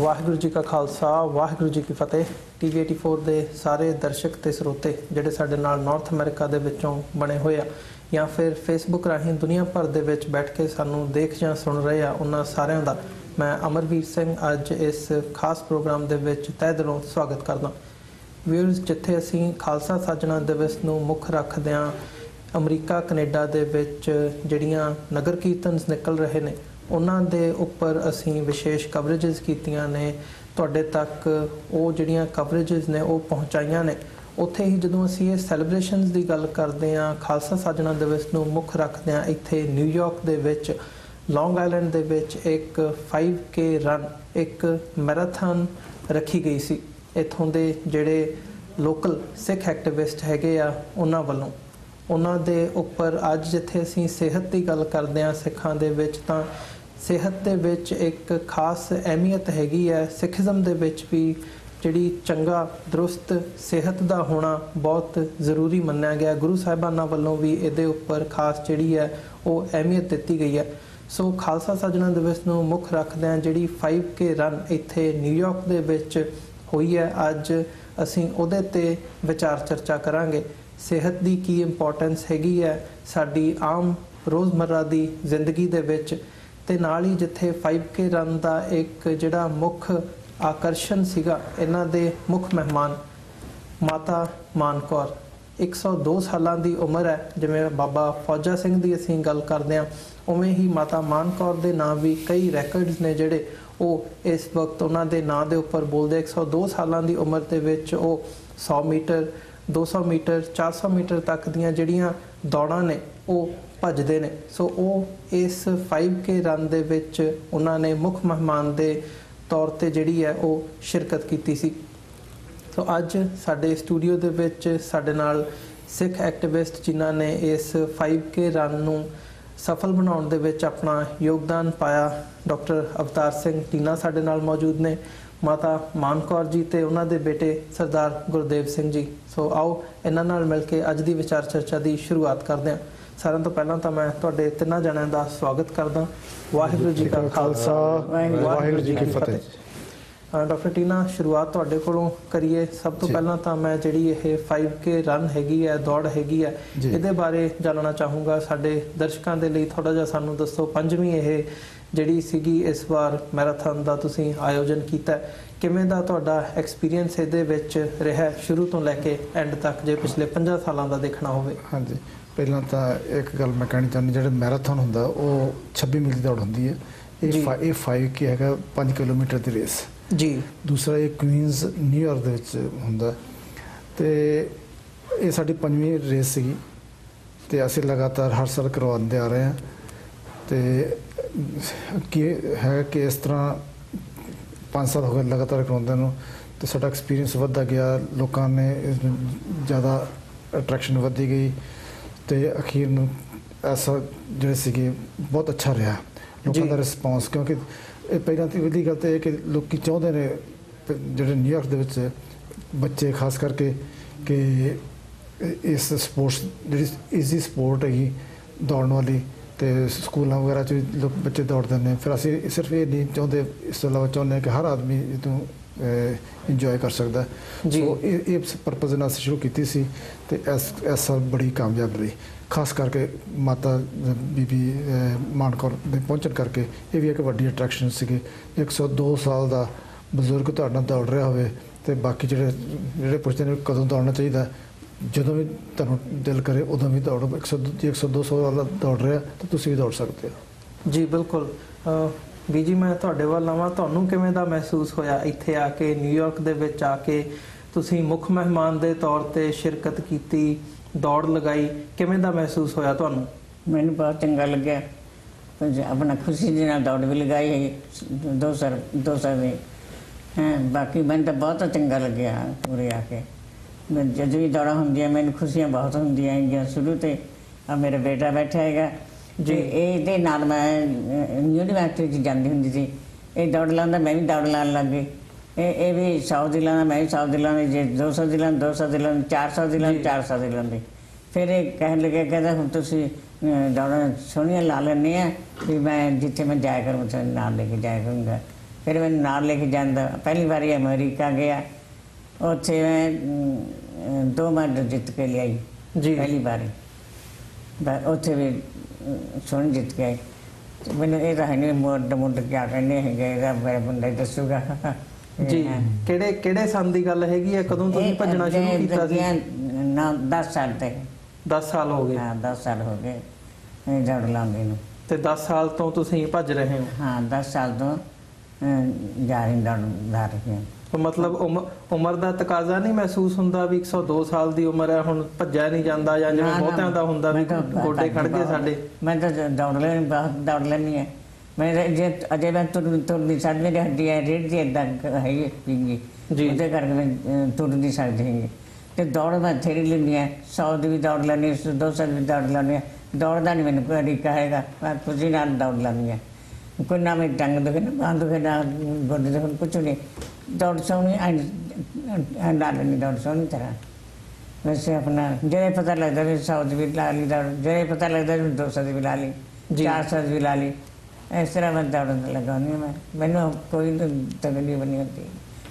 वाहिगुरू जी का खालसा वाहिगुरू जी की फतेह। TV 84 ਦੇ ਸਾਰੇ ਦਰਸ਼ਕ ਤੇ ਸਰੋਤੇ ਜਿਹੜੇ ਸਾਡੇ ਨਾਲ ਨਾਰਥ ਅਮਰੀਕਾ ਦੇ ਵਿੱਚੋਂ ਬਣੇ ਹੋਏ ਆ ਜਾਂ ਫਿਰ ਫੇਸਬੁੱਕ ਰਾਹੀਂ ਦੁਨੀਆ ਭਰ ਦੇ ਵਿੱਚ ਬੈਠ ਕੇ ਸਾਨੂੰ ਦੇਖ ਜਾਂ ਸੁਣ ਰਹੇ ਆ, ਉਹਨਾਂ ਸਾਰਿਆਂ ਦਾ ਮੈਂ ਅਮਰਵੀਰ ਸਿੰਘ ਅੱਜ ਇਸ ਖਾਸ ਪ੍ਰੋਗਰਾਮ ਦੇ ਵਿੱਚ ਤਹਿ ਦਿਲੋਂ ਸਵਾਗਤ ਕਰਦਾ। ਵਿਊਅਰਸ, ਜਿੱਥੇ ਅਸੀਂ ਖਾਲਸਾ ਸਾਜਣਾ ਦਿਵਸ ਨੂੰ ਮੁੱਖ ਰੱਖਦਿਆਂ ਅਮਰੀਕਾ ਕੈਨੇਡਾ ਦੇ ਵਿੱਚ ਜਿਹੜੀਆਂ ਨਗਰ ਕੀਰਤਨਸ ਨਿਕਲ ਰਹੇ ਨੇ ਉਹਨਾਂ ਦੇ ਉੱਪਰ ਅਸੀਂ ਵਿਸ਼ੇਸ਼ ਕਵਰੇਜਸ ਕੀਤੀਆਂ ਨੇ, ਤੁਹਾਡੇ ਤੱਕ ਉਹ ਜਿਹੜੀਆਂ ਕਵਰੇਜਸ ਨੇ ਉਹ ਪਹੁੰਚਾਈਆਂ ਨੇ। ਉੱਥੇ ਹੀ ਜਦੋਂ ਅਸੀਂ ਇਹ ਸੈਲੀਬ੍ਰੇਸ਼ਨਸ ਦੀ ਗੱਲ ਕਰਦੇ ਹਾਂ, ਖਾਲਸਾ ਸਾਜਣਾ ਦਿਵਸ ਨੂੰ ਮੁੱਖ ਰੱਖਦੇ ਹਾਂ, ਇੱਥੇ ਨਿਊਯਾਰਕ ਦੇ ਵਿੱਚ ਲੌਂਗ ਆਈਲੈਂਡ ਦੇ ਵਿੱਚ ਇੱਕ 5K ਰਨ, ਇੱਕ ਮੈਰਾਥਨ ਰੱਖੀ ਗਈ ਸੀ ਇੱਥੋਂ ਦੇ ਜਿਹੜੇ ਲੋਕਲ ਸਿੱਖ ਐਕਟਿਵਿਸਟ ਹੈਗੇ ਆ ਉਹਨਾਂ ਵੱਲੋਂ। ਉਹਨਾਂ ਦੇ ਉੱਪਰ ਅੱਜ ਜਿੱਥੇ ਅਸੀਂ ਸਿਹਤ ਦੀ ਗੱਲ ਕਰਦੇ ਹਾਂ ਸਿੱਖਾਂ ਦੇ ਵਿੱਚ, ਤਾਂ ਸਿਹਤ ਦੇ ਵਿੱਚ ਇੱਕ ਖਾਸ ਅਹਿਮੀਅਤ ਹੈਗੀ ਹੈ। ਸਿੱਖੀਜ਼ਮ ਦੇ ਵਿੱਚ ਵੀ ਜਿਹੜੀ ਚੰਗਾ ਦਰੁਸਤ ਸਿਹਤ ਦਾ ਹੋਣਾ ਬਹੁਤ ਜ਼ਰੂਰੀ ਮੰਨਿਆ ਗਿਆ। ਗੁਰੂ ਸਾਹਿਬਾਨਾਂ ਵੱਲੋਂ ਵੀ ਇਹਦੇ ਉੱਪਰ ਖਾਸ ਜਿਹੜੀ ਹੈ ਉਹ ਅਹਿਮੀਅਤ ਦਿੱਤੀ ਗਈ ਹੈ। ਸੋ ਖਾਲਸਾ ਸਾਜਣਾ ਦਿਵਸ ਨੂੰ ਮੁੱਖ ਰੱਖਦਿਆਂ ਜਿਹੜੀ 5K ਰਨ ਇੱਥੇ ਨਿਊਯਾਰਕ ਦੇ ਵਿੱਚ ਹੋਈ ਹੈ, ਅੱਜ ਅਸੀਂ ਉਹਦੇ 'ਤੇ ਵਿਚਾਰ ਚਰਚਾ ਕਰਾਂਗੇ। ਸਿਹਤ ਦੀ ਕੀ ਇੰਪੋਰਟੈਂਸ ਹੈਗੀ ਹੈ ਸਾਡੀ ਆਮ ਰੋਜ਼ਮर्रा ਦੀ ਜ਼ਿੰਦਗੀ ਦੇ ਵਿੱਚ, ਤੇ ਨਾਲ ਹੀ ਜਿੱਥੇ 5K ਰਨ ਦਾ ਇੱਕ ਜਿਹੜਾ ਮੁੱਖ ਆਕਰਸ਼ਣ ਸੀਗਾ, ਇਹਨਾਂ ਦੇ ਮੁੱਖ ਮਹਿਮਾਨ ਮਾਤਾ ਮਾਨ ਕੌਰ, 102 ਸਾਲਾਂ ਦੀ ਉਮਰ ਹੈ। ਜਿਵੇਂ ਬਾਬਾ ਫੌਜਾ ਸਿੰਘ ਦੀ ਅਸੀਂ ਗੱਲ ਕਰਦੇ ਹਾਂ, ਉਵੇਂ ਹੀ ਮਾਤਾ ਮਾਨ ਕੌਰ ਦੇ ਨਾਂ ਵੀ ਕਈ ਰੈਕਰਡਸ ਨੇ ਜਿਹੜੇ ਉਹ ਇਸ ਵਕਤ ਉਹਨਾਂ ਦੇ ਨਾਂ ਦੇ ਉੱਪਰ ਬੋਲਦੇ। 102 ਸਾਲਾਂ ਦੀ ਉਮਰ ਦੇ ਵਿੱਚ ਉਹ 100 ਮੀਟਰ, 200 ਮੀਟਰ, 400 ਮੀਟਰ ਤੱਕ ਦੀਆਂ ਜਿਹੜੀਆਂ ਦੌੜਾਂ ਨੇ ਉਹ ਭੱਜਦੇ ਨੇ। ਸੋ ਉਹ ਇਸ 5K ਰਨ ਦੇ ਵਿੱਚ ਉਹਨਾਂ ਨੇ ਮੁੱਖ ਮਹਿਮਾਨ ਦੇ ਤੌਰ 'ਤੇ ਜਿਹੜੀ ਹੈ ਉਹ ਸ਼ਿਰਕਤ ਕੀਤੀ ਸੀ। ਸੋ ਅੱਜ ਸਾਡੇ ਸਟੂਡੀਓ ਦੇ ਵਿੱਚ ਸਾਡੇ ਨਾਲ ਸਿੱਖ ਐਕਟਿਵਿਸਟ ਜਿਨ੍ਹਾਂ ਨੇ ਇਸ 5K ਰਨ ਨੂੰ ਸਫਲ ਬਣਾਉਣ ਦੇ ਵਿੱਚ ਆਪਣਾ ਯੋਗਦਾਨ ਪਾਇਆ, ਡਾਕਟਰ ਅਵਤਾਰ ਸਿੰਘ ਟੀਨਾ ਸਾਡੇ ਨਾਲ ਮੌਜੂਦ ਨੇ, ਮਾਤਾ ਮਾਨ ਕੌਰ ਜੀ ਤੇ ਉਹਨਾਂ ਦੇ ਬੇਟੇ ਸਰਦਾਰ ਗੁਰਦੇਵ ਸਿੰਘ ਜੀ। ਸੋ ਆਓ ਇਹਨਾਂ ਨਾਲ ਮਿਲ ਕੇ ਅੱਜ ਦੀ ਵਿਚਾਰ ਚਰਚਾ ਦੀ ਸ਼ੁਰੂਆਤ ਕਰਦੇ ਹਾਂ। ਸਾਰਿਆਂ ਤੋਂ ਪਹਿਲਾਂ ਤਾਂ ਮੈਂ ਤੁਹਾਡੇ ਤਿੰਨਾਂ ਜਣਿਆਂ ਦਾ ਸਵਾਗਤ ਕਰਦਾ। ਵਾਹਿਗੁਰੂ ਜੀ ਕਾ ਖਾਲਸਾ ਵਾਹਿਗੁਰੂ ਜੀ ਕੀ ਫਤਿਹ। ਡਾਕਟਰ ਟੀਨਾ, ਸ਼ੁਰੂਆਤ ਤੁਹਾਡੇ ਕੋਲੋਂ ਕਰੀਏ। ਸਭ ਤੋਂ ਪਹਿਲਾਂ ਤਾਂ ਮੈਂ ਜਿਹੜੀ ਇਹ 5K ਰਨ ਹੈਗੀ ਹੈ, ਦੌੜ ਹੈਗੀ ਹੈ, ਇਹਦੇ ਬਾਰੇ ਜਾਣਨਾ ਚਾਹੂੰਗਾ। ਸਾਡੇ ਦਰਸ਼ਕਾਂ ਦੇ ਲਈ ਥੋੜ੍ਹਾ ਜਿਹਾ ਸਾਨੂੰ ਦੱਸੋ, 5ਵੀਂ ਇਹ ਜਿਹੜੀ ਸੀਗੀ ਇਸ ਵਾਰ ਮੈਰਾਥਨ ਦਾ ਤੁਸੀਂ ਆਯੋਜਨ ਕੀਤਾ, ਕਿਵੇਂ ਦਾ ਤੁਹਾਡਾ ਐਕਸਪੀਰੀਅੰਸ ਇਹਦੇ ਵਿੱਚ ਰਿਹਾ ਸ਼ੁਰੂ ਤੋਂ ਲੈ ਕੇ ਐਂਡ ਤੱਕ, ਜੇ ਪਿਛਲੇ 50 ਸਾਲਾਂ ਦਾ ਦੇਖਣਾ ਹੋਵੇ? ਹਾਂਜੀ, ਪਹਿਲਾਂ ਤਾਂ ਇੱਕ ਗੱਲ ਮੈਂ ਕਹਿਣੀ ਚਾਹੁੰਦੀ, ਜਿਹੜਾ ਮੈਰਾਥਨ ਹੁੰਦਾ ਉਹ 26 ਮੀਲ ਦੀ ਦੌੜ ਹੁੰਦੀ ਹੈ। ਇਹ 5K ਹੈਗਾ 5 ਕਿਲੋਮੀਟਰ ਦੀ ਰੇਸ ਜੀ। ਦੂਸਰਾ ਇਹ ਕੁਈਨਜ਼ ਨਿਊਯਾਰਕ ਦੇ ਵਿੱਚ ਹੁੰਦਾ, ਅਤੇ ਇਹ ਸਾਡੀ 5ਵੀਂ ਰੇਸ ਸੀਗੀ ਅਤੇ ਅਸੀਂ ਲਗਾਤਾਰ ਹਰ ਸਾਲ ਕਰਵਾਉਂਦੇ ਆ ਰਹੇ ਹਾਂ। ਅਤੇ ਕੀ ਹੈ ਕਿ ਇਸ ਤਰ੍ਹਾਂ 5 ਸਾਲ ਹੋ ਗਏ ਲਗਾਤਾਰ ਕਰਵਾਉਂਦੇ ਨੂੰ, ਅਤੇ ਸਾਡਾ ਐਕਸਪੀਰੀਅੰਸ ਵੱਧਦਾ ਗਿਆ, ਲੋਕਾਂ ਨੇ ਜ਼ਿਆਦਾ ਅਟਰੈਕਸ਼ਨ ਵੱਧਦੀ ਗਈ, ਅਤੇ ਅਖੀਰ ਨੂੰ ਐਸਾ ਜਿਹੜੇ ਸੀਗੇ ਬਹੁਤ ਅੱਛਾ ਰਿਹਾ ਲੋਕਾਂ ਦਾ ਰਿਸਪੌਂਸ। ਕਿਉਂਕਿ ਇਹ ਪਹਿਲਾਂ ਤਾਂ ਪਹਿਲੀ ਗੱਲ ਤਾਂ ਇਹ ਕਿ ਲੋਕ ਚਾਹੁੰਦੇ ਨੇ ਜਿਹੜੇ ਨਿਊਯਾਰਕ ਦੇ ਵਿੱਚ ਬੱਚੇ ਖਾਸ ਕਰਕੇ ਕਿ ਇਸ ਸਪੋਰਟਸ ਜਿਹੜੀ ਈਜ਼ੀ ਸਪੋਰਟ ਹੈਗੀ ਦੌੜਨ ਵਾਲੀ, ਅਤੇ ਸਕੂਲਾਂ ਵਗੈਰਾ 'ਚ ਵੀ ਲੋਕ ਬੱਚੇ ਦੌੜਦੇ ਨੇ। ਫਿਰ ਅਸੀਂ ਸਿਰਫ ਇਹ ਨਹੀਂ ਚਾਹੁੰਦੇ, ਇਸ ਤੋਂ ਇਲਾਵਾ ਚਾਹੁੰਦੇ ਹਾਂ ਕਿ ਹਰ ਆਦਮੀ ਇਹਨੂੰ ਇੰਜੋਏ ਕਰ ਸਕਦਾ। ਸੋ ਇਹ ਪਰਪਜ਼ ਨਾਲ ਅਸੀਂ ਸ਼ੁਰੂ ਕੀਤੀ ਸੀ, ਅਤੇ ਇਸ ਸਾਲ ਬੜੀ ਕਾਮਯਾਬ ਰਹੀ, ਖਾਸ ਕਰਕੇ ਮਾਤਾ ਬੀਬੀ ਮਾਨ ਕੌਰ ਦੇ ਪਹੁੰਚਣ ਕਰਕੇ। ਇਹ ਵੀ ਇੱਕ ਵੱਡੀ ਅਟਰੈਕਸ਼ਨ ਸੀਗੀ। 102 ਸਾਲ ਦਾ ਬਜ਼ੁਰਗ ਤੁਹਾਡੇ ਨਾਲ ਦੌੜ ਰਿਹਾ ਹੋਵੇ, ਅਤੇ ਬਾਕੀ ਜਿਹੜੇ ਪੁੱਛਦੇ ਨੇ ਕਦੋਂ ਦੌੜਨਾ ਚਾਹੀਦਾ, ਜਦੋਂ ਵੀ ਤੁਹਾਨੂੰ ਦਿਲ ਕਰੇ ਉਦੋਂ ਵੀ ਦੌੜੋ। 102 ਸਾਲ ਦਾ ਦੌੜ ਰਿਹਾ ਤਾਂ ਤੁਸੀਂ ਵੀ ਦੌੜ ਸਕਦੇ ਹੋ। ਜੀ ਬਿਲਕੁਲ। ਵੀ ਜੀ, ਮੈਂ ਤੁਹਾਡੇ ਵੱਲ ਆਵਾਂ, ਤੁਹਾਨੂੰ ਕਿਵੇਂ ਦਾ ਮਹਿਸੂਸ ਹੋਇਆ ਇੱਥੇ ਆ ਕੇ, ਨਿਊਯਾਰਕ ਦੇ ਵਿੱਚ ਆ ਕੇ ਤੁਸੀਂ ਮੁੱਖ ਮਹਿਮਾਨ ਦੇ ਤੌਰ 'ਤੇ ਸ਼ਿਰਕਤ ਕੀਤੀ, ਦੌੜ ਲਗਾਈ, ਕਿਵੇਂ ਦਾ ਮਹਿਸੂਸ ਹੋਇਆ ਤੁਹਾਨੂੰ? ਮੈਨੂੰ ਬਹੁਤ ਚੰਗਾ ਲੱਗਿਆ, ਆਪਣਾ ਖੁਸ਼ੀ ਦੇ ਨਾਲ ਦੌੜ ਵੀ ਲਗਾਈ ਹੈ 2 ਸਾਲ ਦੀ। ਬਾਕੀ ਮੈਨੂੰ ਤਾਂ ਬਹੁਤ ਚੰਗਾ ਲੱਗਿਆ ਪੂਰੇ ਆ ਕੇ। ਜਦੋਂ ਵੀ ਦੌੜਾਂ ਹੁੰਦੀਆਂ ਮੈਨੂੰ ਖੁਸ਼ੀਆਂ ਬਹੁਤ ਹੁੰਦੀਆਂ ਹੈਗੀਆਂ ਸ਼ੁਰੂ ਤੋਂ। ਆ ਮੇਰਾ ਬੇਟਾ ਬੈਠਾ ਹੈਗਾ ਜੀ, ਇਹਦੇ ਨਾਲ ਮੈਂ ਯੂਨੀਵਰਸਿਟੀ 'ਚ ਜਾਂਦੀ ਹੁੰਦੀ ਸੀ। ਇਹ ਦੌੜ ਲਾਉਂਦਾ, ਮੈਂ ਵੀ ਦੌੜ ਲਾਉਣ ਲੱਗ ਗਈ। ਇਹ ਵੀ 100 ਦੀ ਲਾਉਂਦਾ, ਮੈਂ ਵੀ 100 ਦੀ ਲਾਉਂਦੀ, ਜੇ 200 ਦੀ ਲਾਉਂਦੀ 200 ਦੀ ਲਾਉਂਦੀ, 400 ਦੀ ਲਾਉਂਦੀ 400 ਦੀ ਲਾਉਂਦੀ। ਫਿਰ ਇਹ ਕਹਿਣ ਲੱਗਿਆ, ਕਹਿੰਦਾ ਹੁਣ ਤੁਸੀਂ ਦੌੜਾਂ ਸੋਹਣੀਆਂ ਲਾ ਲੈਂਦੇ ਆ ਵੀ ਮੈਂ ਜਿੱਥੇ ਮੈਂ ਜਾਇਆ ਕਰੂੰ ਉੱਥੇ ਨਾਲ ਲੈ ਕੇ ਜਾਇਆ ਕਰੂੰਗਾ। ਫਿਰ ਮੈਨੂੰ ਨਾਲ ਲੈ ਕੇ ਜਾਂਦਾ। ਪਹਿਲੀ ਵਾਰੀ ਅਮਰੀਕਾ ਗਿਆ, ਉੱਥੇ ਮੈਂ 2 ਮੈਡਲ ਜਿੱਤ ਕੇ ਲਿਆਈ ਜੀ ਪਹਿਲੀ ਵਾਰੀ। ਉੱਥੇ ਵੀ ਸੋਨ ਜਿੱਤ ਕੇ ਆਈ। ਮੈਨੂੰ ਇਹ ਤਾਂ ਹੈ ਨਹੀਂ ਮੁੰਡ ਕਿਆ ਕਹਿੰਦੇ ਹੈਗੇ, ਇਹਦਾ ਮੇਰਾ ਮੁੰਡਾ ਹੀ ਦੱਸੂਗਾ। ਜੀ ਕਿਹੜੇ ਸੰਨ ਦੀ ਗੱਲ ਹੈਗੀ ਹੈ? ਕਦੋਂ ਤੁਸੀਂ ਭੱਜਣਾ ਸ਼ੁਰੂ ਕੀਤਾ ਸੀ? 10 ਸਾਲ ਤੇ 10 ਸਾਲ ਹੋ ਗਏ। ਹਾਂ 10 ਸਾਲ ਹੋ ਗਏ ਦੌੜ ਲਾਉਂਦੇ ਨੂੰ। ਤੇ 10 ਸਾਲ ਤੋਂ ਤੁਸੀਂ ਭੱਜ ਰਹੇ ਹੋ? ਹਾਂ 10 ਸਾਲ ਤੋਂ ਜਾ ਰਹੀ ਦੌੜ ਰਹੀ ਹਾਂ। ਮਤਲਬ ਉਮਰ ਦਾ ਤਕਾਜ਼ਾ ਨਹੀਂ ਮਹਿਸੂਸ ਹੁੰਦਾ ਵੀ 102 ਸਾਲ ਦੀ ਉਮਰ ਹੈ, ਹੁਣ ਭੱਜਿਆ ਨਹੀਂ ਜਾਂਦਾ, ਜਾਂ ਜਿਵੇਂ ਬਹੁਤਿਆਂ ਦਾ ਹੁੰਦਾ ਵੀ ਗੋਡੇ ਖੜ ਗਏ ਸਾਡੇ? ਮੈਂ ਤਾਂ ਦੌੜ ਲੈਣੀ, ਬਹੁਤ ਦੌੜ ਲੈਣੀ ਹੈ ਮੈਂ। ਜੇ ਅਜੇ ਮੈਂ ਤੁਰਦੀ ਸਾਡੀ ਮੇਰੀ ਹੱਡੀ ਹੈ ਰੀੜ੍ਹ ਦੀ ਇੱਦਾਂ ਹੈਗੀ ਪਿੰਗੀ, ਉਹਦੇ ਕਰਕੇ ਮੈਂ ਤੁਰ ਨਹੀਂ ਸਕਦੀ ਹੈਗੀ। ਅਤੇ ਦੌੜ ਮੈਂ ਬਥੇਰੀ ਲੈਂਦੀ ਹਾਂ, 100 ਦੀ ਵੀ ਦੌੜ ਲੈਂਦੀ, 200 ਦੀ ਵੀ ਦੌੜ ਲੈਂਦੀ ਹਾਂ। ਦੌੜਦਾ ਨਹੀਂ ਮੈਨੂੰ ਕੋਈ ਤਰੀਕਾ ਹੈਗਾ, ਮੈਂ ਖੁਸ਼ੀ ਨਾਲ ਦੌੜ ਲੈਂਦੀ ਹਾਂ। ਕੋਈ ਨਾ ਮੇਰੀ ਟੰਗ ਦੁਖੇ, ਨਾ ਬਾਂਹ ਦੁਖੇ, ਨਾ ਗੋਡੇ ਦੁਖੇ, ਕੁਛ ਨਹੀਂ। ਦੌੜ ਸੋਹਣੀ ਲਾ ਲੈਂਦੀ, ਦੌੜ ਸੋਹਣੀ ਤਰ੍ਹਾਂ। ਵੈਸੇ ਆਪਣਾ ਜਿਹੜੇ ਪਤਾ ਲੱਗਦਾ ਵੀ 100 ਦੀ ਵੀ ਲਾ ਲਈ ਦੌੜ, ਜਿਹੜੇ ਪਤਾ ਲੱਗਦਾ ਵੀ 200 ਦੀ ਵੀ ਲਾ ਲਈ, 400 ਦੀ ਵੀ ਲਾ ਲਈ। ਇਸ ਤਰ੍ਹਾਂ ਮੈਂ ਦੌੜਨ ਲਗਾਉਂਦੀ ਹਾਂ। ਮੈਨੂੰ ਕੋਈ ਤਕਲੀਫ ਨਹੀਂ ਹੁੰਦੀ,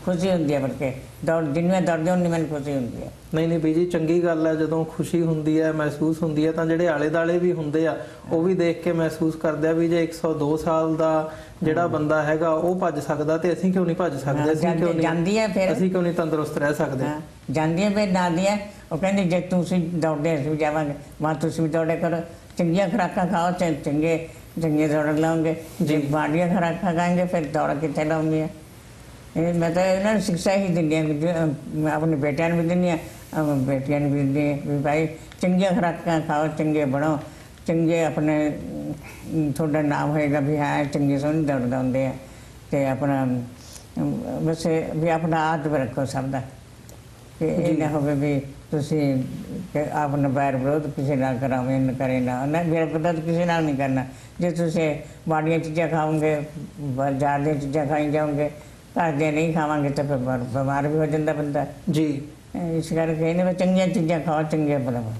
ਖੁਸ਼ੀ ਹੁੰਦੀ ਹੈ। ਬਲਕਿ ਦੌੜ ਜਿੰਨੀ ਮੈਂ ਦੌੜਦੀ ਉਨੀ ਮੈਨੂੰ ਖੁਸ਼ੀ ਹੁੰਦੀ ਹੈ। ਨਹੀਂ ਬੀਜੀ, ਚੰਗੀ ਗੱਲ ਹੈ। ਜਦੋਂ ਖੁਸ਼ੀ ਹੁੰਦੀ ਹੈ, ਮਹਿਸੂਸ ਹੁੰਦੀ ਹੈ, ਤਾਂ ਜਿਹੜੇ ਆਲੇ ਦੁਆਲੇ ਵੀ ਹੁੰਦੇ ਆ ਉਹ ਵੀ ਦੇਖ ਕੇ ਮਹਿਸੂਸ ਕਰਦੇ ਆ ਵੀ ਜੇ 102 ਸਾਲ ਦਾ ਜਿਹੜਾ ਬੰਦਾ ਹੈਗਾ ਉਹ ਭੱਜ ਸਕਦਾ ਤੇ ਅਸੀਂ ਕਿਉਂ ਨਹੀਂ ਭੱਜ ਸਕਦੇ? ਅਸੀਂ ਕਿਉਂ ਨਹੀਂ ਤੰਦਰੁਸਤ ਰਹਿ ਸਕਦੇ? ਜਾਂਦੀ ਹੈ ਫਿਰ ਦਾਦੀ ਹੈ, ਉਹ ਕਹਿੰਦੀ ਜੇ ਤੁਸੀਂ ਦੌੜਦੇ ਅਸੀਂ ਵੀ ਜਾਵਾਂਗੇ, ਮਾਂ ਤੁਸੀਂ ਵੀ ਦੌੜੇ ਕਰੋ, ਚੰਗੀਆਂ ਖੁਰਾਕਾਂ ਖਾਓ, ਚੰਗੇ ਦੌੜ ਲਾਉਂਗੇ। ਜੇ ਮਾੜੀਆਂ ਖੁਰਾਕਾਂ ਖਾएंगे ਫਿਰ ਦੌੜ ਕਿੱਥੇ ਲਾਉਂਗੀ ਹੈ? ਮੈਂ ਤਾਂ ਇਹਨਾਂ ਨੂੰ ਸਿੱਖਿਆ ਹੀ ਦਿੰਦੀ ਹਾਂ, ਆਪਣੇ ਬੇਟਿਆਂ ਨੂੰ ਵੀ ਦਿੰਦੀ ਹਾਂ, ਬੇਟੀਆਂ ਨੂੰ ਵੀ ਦਿੰਦੀ ਹਾਂ ਵੀ ਭਾਈ ਚੰਗੀਆਂ ਖੁਰਾਕਾਂ ਖਾਓ, ਚੰਗੇ ਬਣੋ, ਚੰਗੇ ਆਪਣੇ ਤੁਹਾਡਾ ਨਾਮ ਹੋਏਗਾ ਵੀ ਹਾਂ ਚੰਗੇ ਸੋਹਣੇ ਦੌੜਦੇ ਹੁੰਦੇ ਆ। ਅਤੇ ਆਪਣਾ ਵੈਸੇ ਵੀ ਆਪਣਾ ਆਦਤ ਰੱਖੋ ਸਭ ਦਾ, ਕਿ ਇਹ ਨਾ ਹੋਵੇ ਵੀ ਤੁਸੀਂ ਆਪਣਾ ਵੈਰ ਵਿਰੋਧ ਕਿਸੇ ਨਾਲ ਕਰਾਵੇਂ, ਕਰੇ ਨਾ ਵੈਰ ਵਿਰੋਧ ਕਿਸੇ ਨਾਲ ਨਹੀਂ ਕਰਨਾ। ਜੇ ਤੁਸੀਂ ਮਾੜੀਆਂ ਚੀਜ਼ਾਂ ਖਾਓਗੇ, ਬਾਜ਼ਾਰ ਦੀਆਂ ਚੀਜ਼ਾਂ ਖਾਈ ਜਾਓਗੇ, ਘਰ ਦੇ ਨਹੀਂ ਖਾਵਾਂਗੇ ਤਾਂ ਫਿਰ ਬਿਮਾਰ ਵੀ ਹੋ ਜਾਂਦਾ ਬੰਦਾ ਜੀ। ਇਸ ਕਰਕੇ ਇਹਨੇ ਮੈਂ ਚੰਗੀਆਂ ਚੀਜ਼ਾਂ ਖਾਓ, ਚੰਗੇ ਬਣਾਓ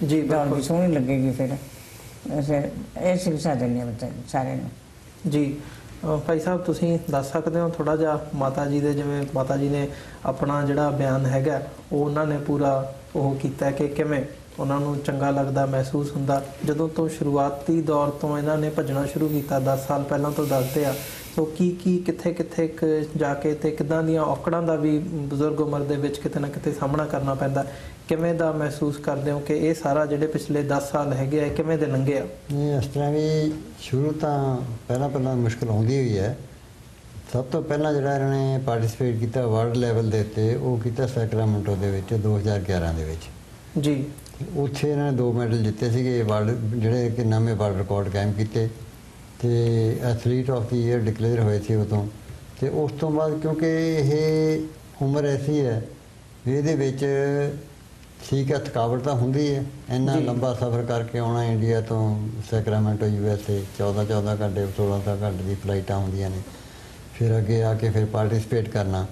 ਜੀ, ਦੌੜ ਵੀ ਸੋਹਣੀ ਲੱਗੇਗੀ। ਫਿਰ ਵੈਸੇ ਇਹ ਸਿੱਖਿਆ ਦਿੰਦੀ ਹਾਂ ਬੱਚੇ ਸਾਰਿਆਂ ਨੂੰ। ਜੀ ਭਾਈ ਸਾਹਿਬ, ਤੁਸੀਂ ਦੱਸ ਸਕਦੇ ਹੋ ਥੋੜ੍ਹਾ ਜਿਹਾ ਮਾਤਾ ਜੀ ਦੇ, ਜਿਵੇਂ ਮਾਤਾ ਜੀ ਨੇ ਆਪਣਾ ਜਿਹੜਾ ਬਿਆਨ ਹੈਗਾ ਉਹ ਉਹਨਾਂ ਨੇ ਪੂਰਾ ਉਹ ਕੀਤਾ ਕਿ ਕਿਵੇਂ ਉਹਨਾਂ ਨੂੰ ਚੰਗਾ ਲੱਗਦਾ, ਮਹਿਸੂਸ ਹੁੰਦਾ ਜਦੋਂ ਤੋਂ ਸ਼ੁਰੂਆਤੀ ਦੌਰ ਤੋਂ ਇਹਨਾਂ ਨੇ ਭੱਜਣਾ ਸ਼ੁਰੂ ਕੀਤਾ 10 ਸਾਲ ਪਹਿਲਾਂ ਤੋਂ ਦੱਸਦੇ ਆ। ਸੋ ਕੀ ਕਿੱਥੇ ਜਾ ਕੇ ਤੇ ਕਿੱਦਾਂ ਦੀਆਂ ਔਕੜਾਂ ਦਾ ਵੀ ਬਜ਼ੁਰਗ ਉਮਰ ਦੇ ਵਿੱਚ ਕਿਤੇ ਨਾ ਕਿਤੇ ਸਾਹਮਣਾ ਕਰਨਾ ਪੈਂਦਾ, ਕਿਵੇਂ ਦਾ ਮਹਿਸੂਸ ਕਰਦੇ ਹੋ ਕਿ ਇਹ ਸਾਰਾ ਜਿਹੜੇ ਪਿਛਲੇ 10 ਸਾਲ ਹੈਗੇ ਆ ਕਿਵੇਂ ਦੇ ਲੰਘੇ ਆ? ਇਸ ਤਰ੍ਹਾਂ ਵੀ ਸ਼ੁਰੂ ਤਾਂ ਪਹਿਲਾਂ ਮੁਸ਼ਕਿਲ ਆਉਂਦੀ ਹੋਈ ਹੈ। ਸਭ ਤੋਂ ਪਹਿਲਾਂ ਜਿਹੜਾ ਇਹਨਾਂ ਨੇ ਪਾਰਟੀਸਪੇਟ ਕੀਤਾ ਵਰਲਡ ਲੈਵਲ ਦੇ ਉੱਤੇ, ਉਹ ਕੀਤਾ ਸੈਕਰਾਮੈਂਟੋ ਦੇ ਵਿੱਚ 2011 ਦੇ ਵਿੱਚ ਜੀ। ਉੱਥੇ ਇਹਨਾਂ ਨੇ 2 ਮੈਡਲ ਜਿੱਤੇ ਸੀਗੇ ਵਰਲਡ, ਜਿਹੜੇ ਕਿ ਨਵੇਂ ਵਰਲਡ ਰਿਕਾਰਡ ਕਾਇਮ ਕੀਤੇ ਤੇ athlete of the year declare ਹੋਏ ਸੀ ਉਦੋਂ। ਤੇ ਉਸ ਤੋਂ ਬਾਅਦ ਕਿਉਂਕਿ ਇਹ ਉਮਰ ਐਸੀ ਹੈ ਵੀ ਇਹਦੇ ਵਿੱਚ ਠੀਕ ਹੈ ਥਕਾਵਟ ਤਾਂ ਹੁੰਦੀ ਹੈ, ਇੰਨਾ ਲੰਬਾ ਸਫ਼ਰ ਕਰਕੇ ਆਉਣਾ ਇੰਡੀਆ ਤੋਂ ਸੈਕਰਾਮੈਂਟੋ USA 14 ਘੰਟੇ 16 ਘੰਟੇ ਦੀ ਫਲਾਈਟਾਂ ਹੁੰਦੀਆਂ ਨੇ, ਫਿਰ ਅੱਗੇ ਆ ਕੇ ਫਿਰ ਪਾਰਟੀਸਪੇਟ ਕਰਨਾ।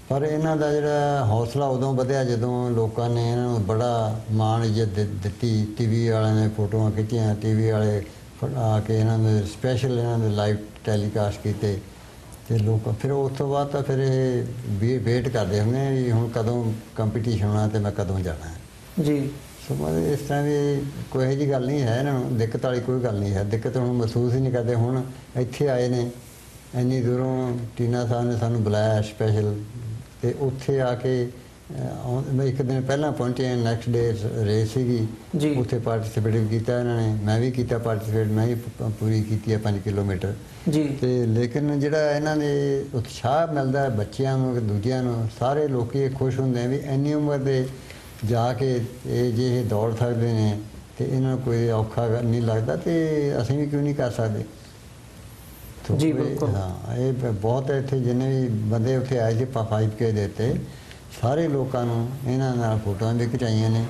ਪਰ ਇਹਨਾਂ ਦਾ ਜਿਹੜਾ ਹੌਸਲਾ ਉਦੋਂ ਵਧਿਆ ਜਦੋਂ ਲੋਕਾਂ ਨੇ ਇਹਨਾਂ ਨੂੰ ਬੜਾ ਮਾਣ ਇੱਜ਼ਤ ਦਿੱਤੀ। TV ਵਾਲਿਆਂ ਨੇ ਫੋਟੋਆਂ ਖਿੱਚੀਆਂ, TV ਵਾਲੇ ਆ ਕੇ ਇਹਨਾਂ ਦੇ ਸਪੈਸ਼ਲ ਇਹਨਾਂ ਦੇ ਲਾਈਵ ਟੈਲੀਕਾਸਟ ਕੀਤੇ ਅਤੇ ਲੋਕ ਫਿਰ ਉਸ ਤੋਂ ਬਾਅਦ ਤਾਂ ਫਿਰ ਇਹ ਵੇਟ ਕਰਦੇ ਹੁੰਦੇ ਵੀ ਹੁਣ ਕਦੋਂ ਕੰਪੀਟੀਸ਼ਨ ਹੋਣਾ ਅਤੇ ਮੈਂ ਕਦੋਂ ਜਾਣਾ ਜੀ। ਸੋ ਮਤਲਬ ਇਸ ਤਰ੍ਹਾਂ ਵੀ ਕੋਈ ਇਹੋ ਜਿਹੀ ਗੱਲ ਨਹੀਂ ਹੈ, ਇਹਨਾਂ ਨੂੰ ਦਿੱਕਤ ਵਾਲੀ ਕੋਈ ਗੱਲ ਨਹੀਂ ਹੈ। ਦਿੱਕਤ ਹੁਣ ਮਹਿਸੂਸ ਹੀ ਨਹੀਂ ਕਰਦੇ। ਹੁਣ ਇੱਥੇ ਆਏ ਨੇ ਇੰਨੀ ਦੂਰੋਂ, ਟੀਨਾ ਸਾਹਿਬ ਨੇ ਸਾਨੂੰ ਬੁਲਾਇਆ ਸਪੈਸ਼ਲ, ਅਤੇ ਉੱਥੇ ਆ ਕੇ ਮੈਂ ਇੱਕ ਦਿਨ ਪਹਿਲਾਂ ਪਹੁੰਚੇ, ਨੈਕਸਟ ਡੇ ਰੇਸ ਸੀਗੀ, ਉੱਥੇ ਪਾਰਟੀਸਪੇਟ ਵੀ ਕੀਤਾ ਇਹਨਾਂ ਨੇ, ਮੈਂ ਵੀ ਕੀਤਾ ਪਾਰਟੀਸਪੇਟ, ਮੈਂ ਵੀ ਪੂਰੀ ਕੀਤੀ ਹੈ 5 ਕਿਲੋਮੀਟਰ ਜੀ। ਅਤੇ ਲੇਕਿਨ ਜਿਹੜਾ ਇਹਨਾਂ ਦੇ ਉਤਸ਼ਾਹ ਮਿਲਦਾ ਹੈ ਬੱਚਿਆਂ ਨੂੰ, ਦੂਜਿਆਂ ਨੂੰ, ਸਾਰੇ ਲੋਕ ਖੁਸ਼ ਹੁੰਦੇ ਆ ਵੀ ਇੰਨੀ ਉਮਰ ਦੇ ਜਾ ਕੇ ਇਹ ਜੇ ਇਹ ਦੌੜ ਸਕਦੇ ਨੇ ਅਤੇ ਇਹਨਾਂ ਨੂੰ ਕੋਈ ਔਖਾ ਨਹੀਂ ਲੱਗਦਾ, ਅਤੇ ਅਸੀਂ ਵੀ ਕਿਉਂ ਨਹੀਂ ਕਰ ਸਕਦੇ ਜੀ। ਬਿਲਕੁਲ ਹਾਂ, ਇਹ ਬਹੁਤ ਇੱਥੇ ਜਿੰਨੇ ਵੀ ਬੰਦੇ ਉੱਥੇ ਆਏ ਸੀ 5K ਦੇ ਉੱਤੇ, ਸਾਰੇ ਲੋਕਾਂ ਨੂੰ ਇਹਨਾਂ ਨਾਲ ਫੋਟੋਆਂ ਵੀ ਖਿਚਾਈਆਂ ਨੇ,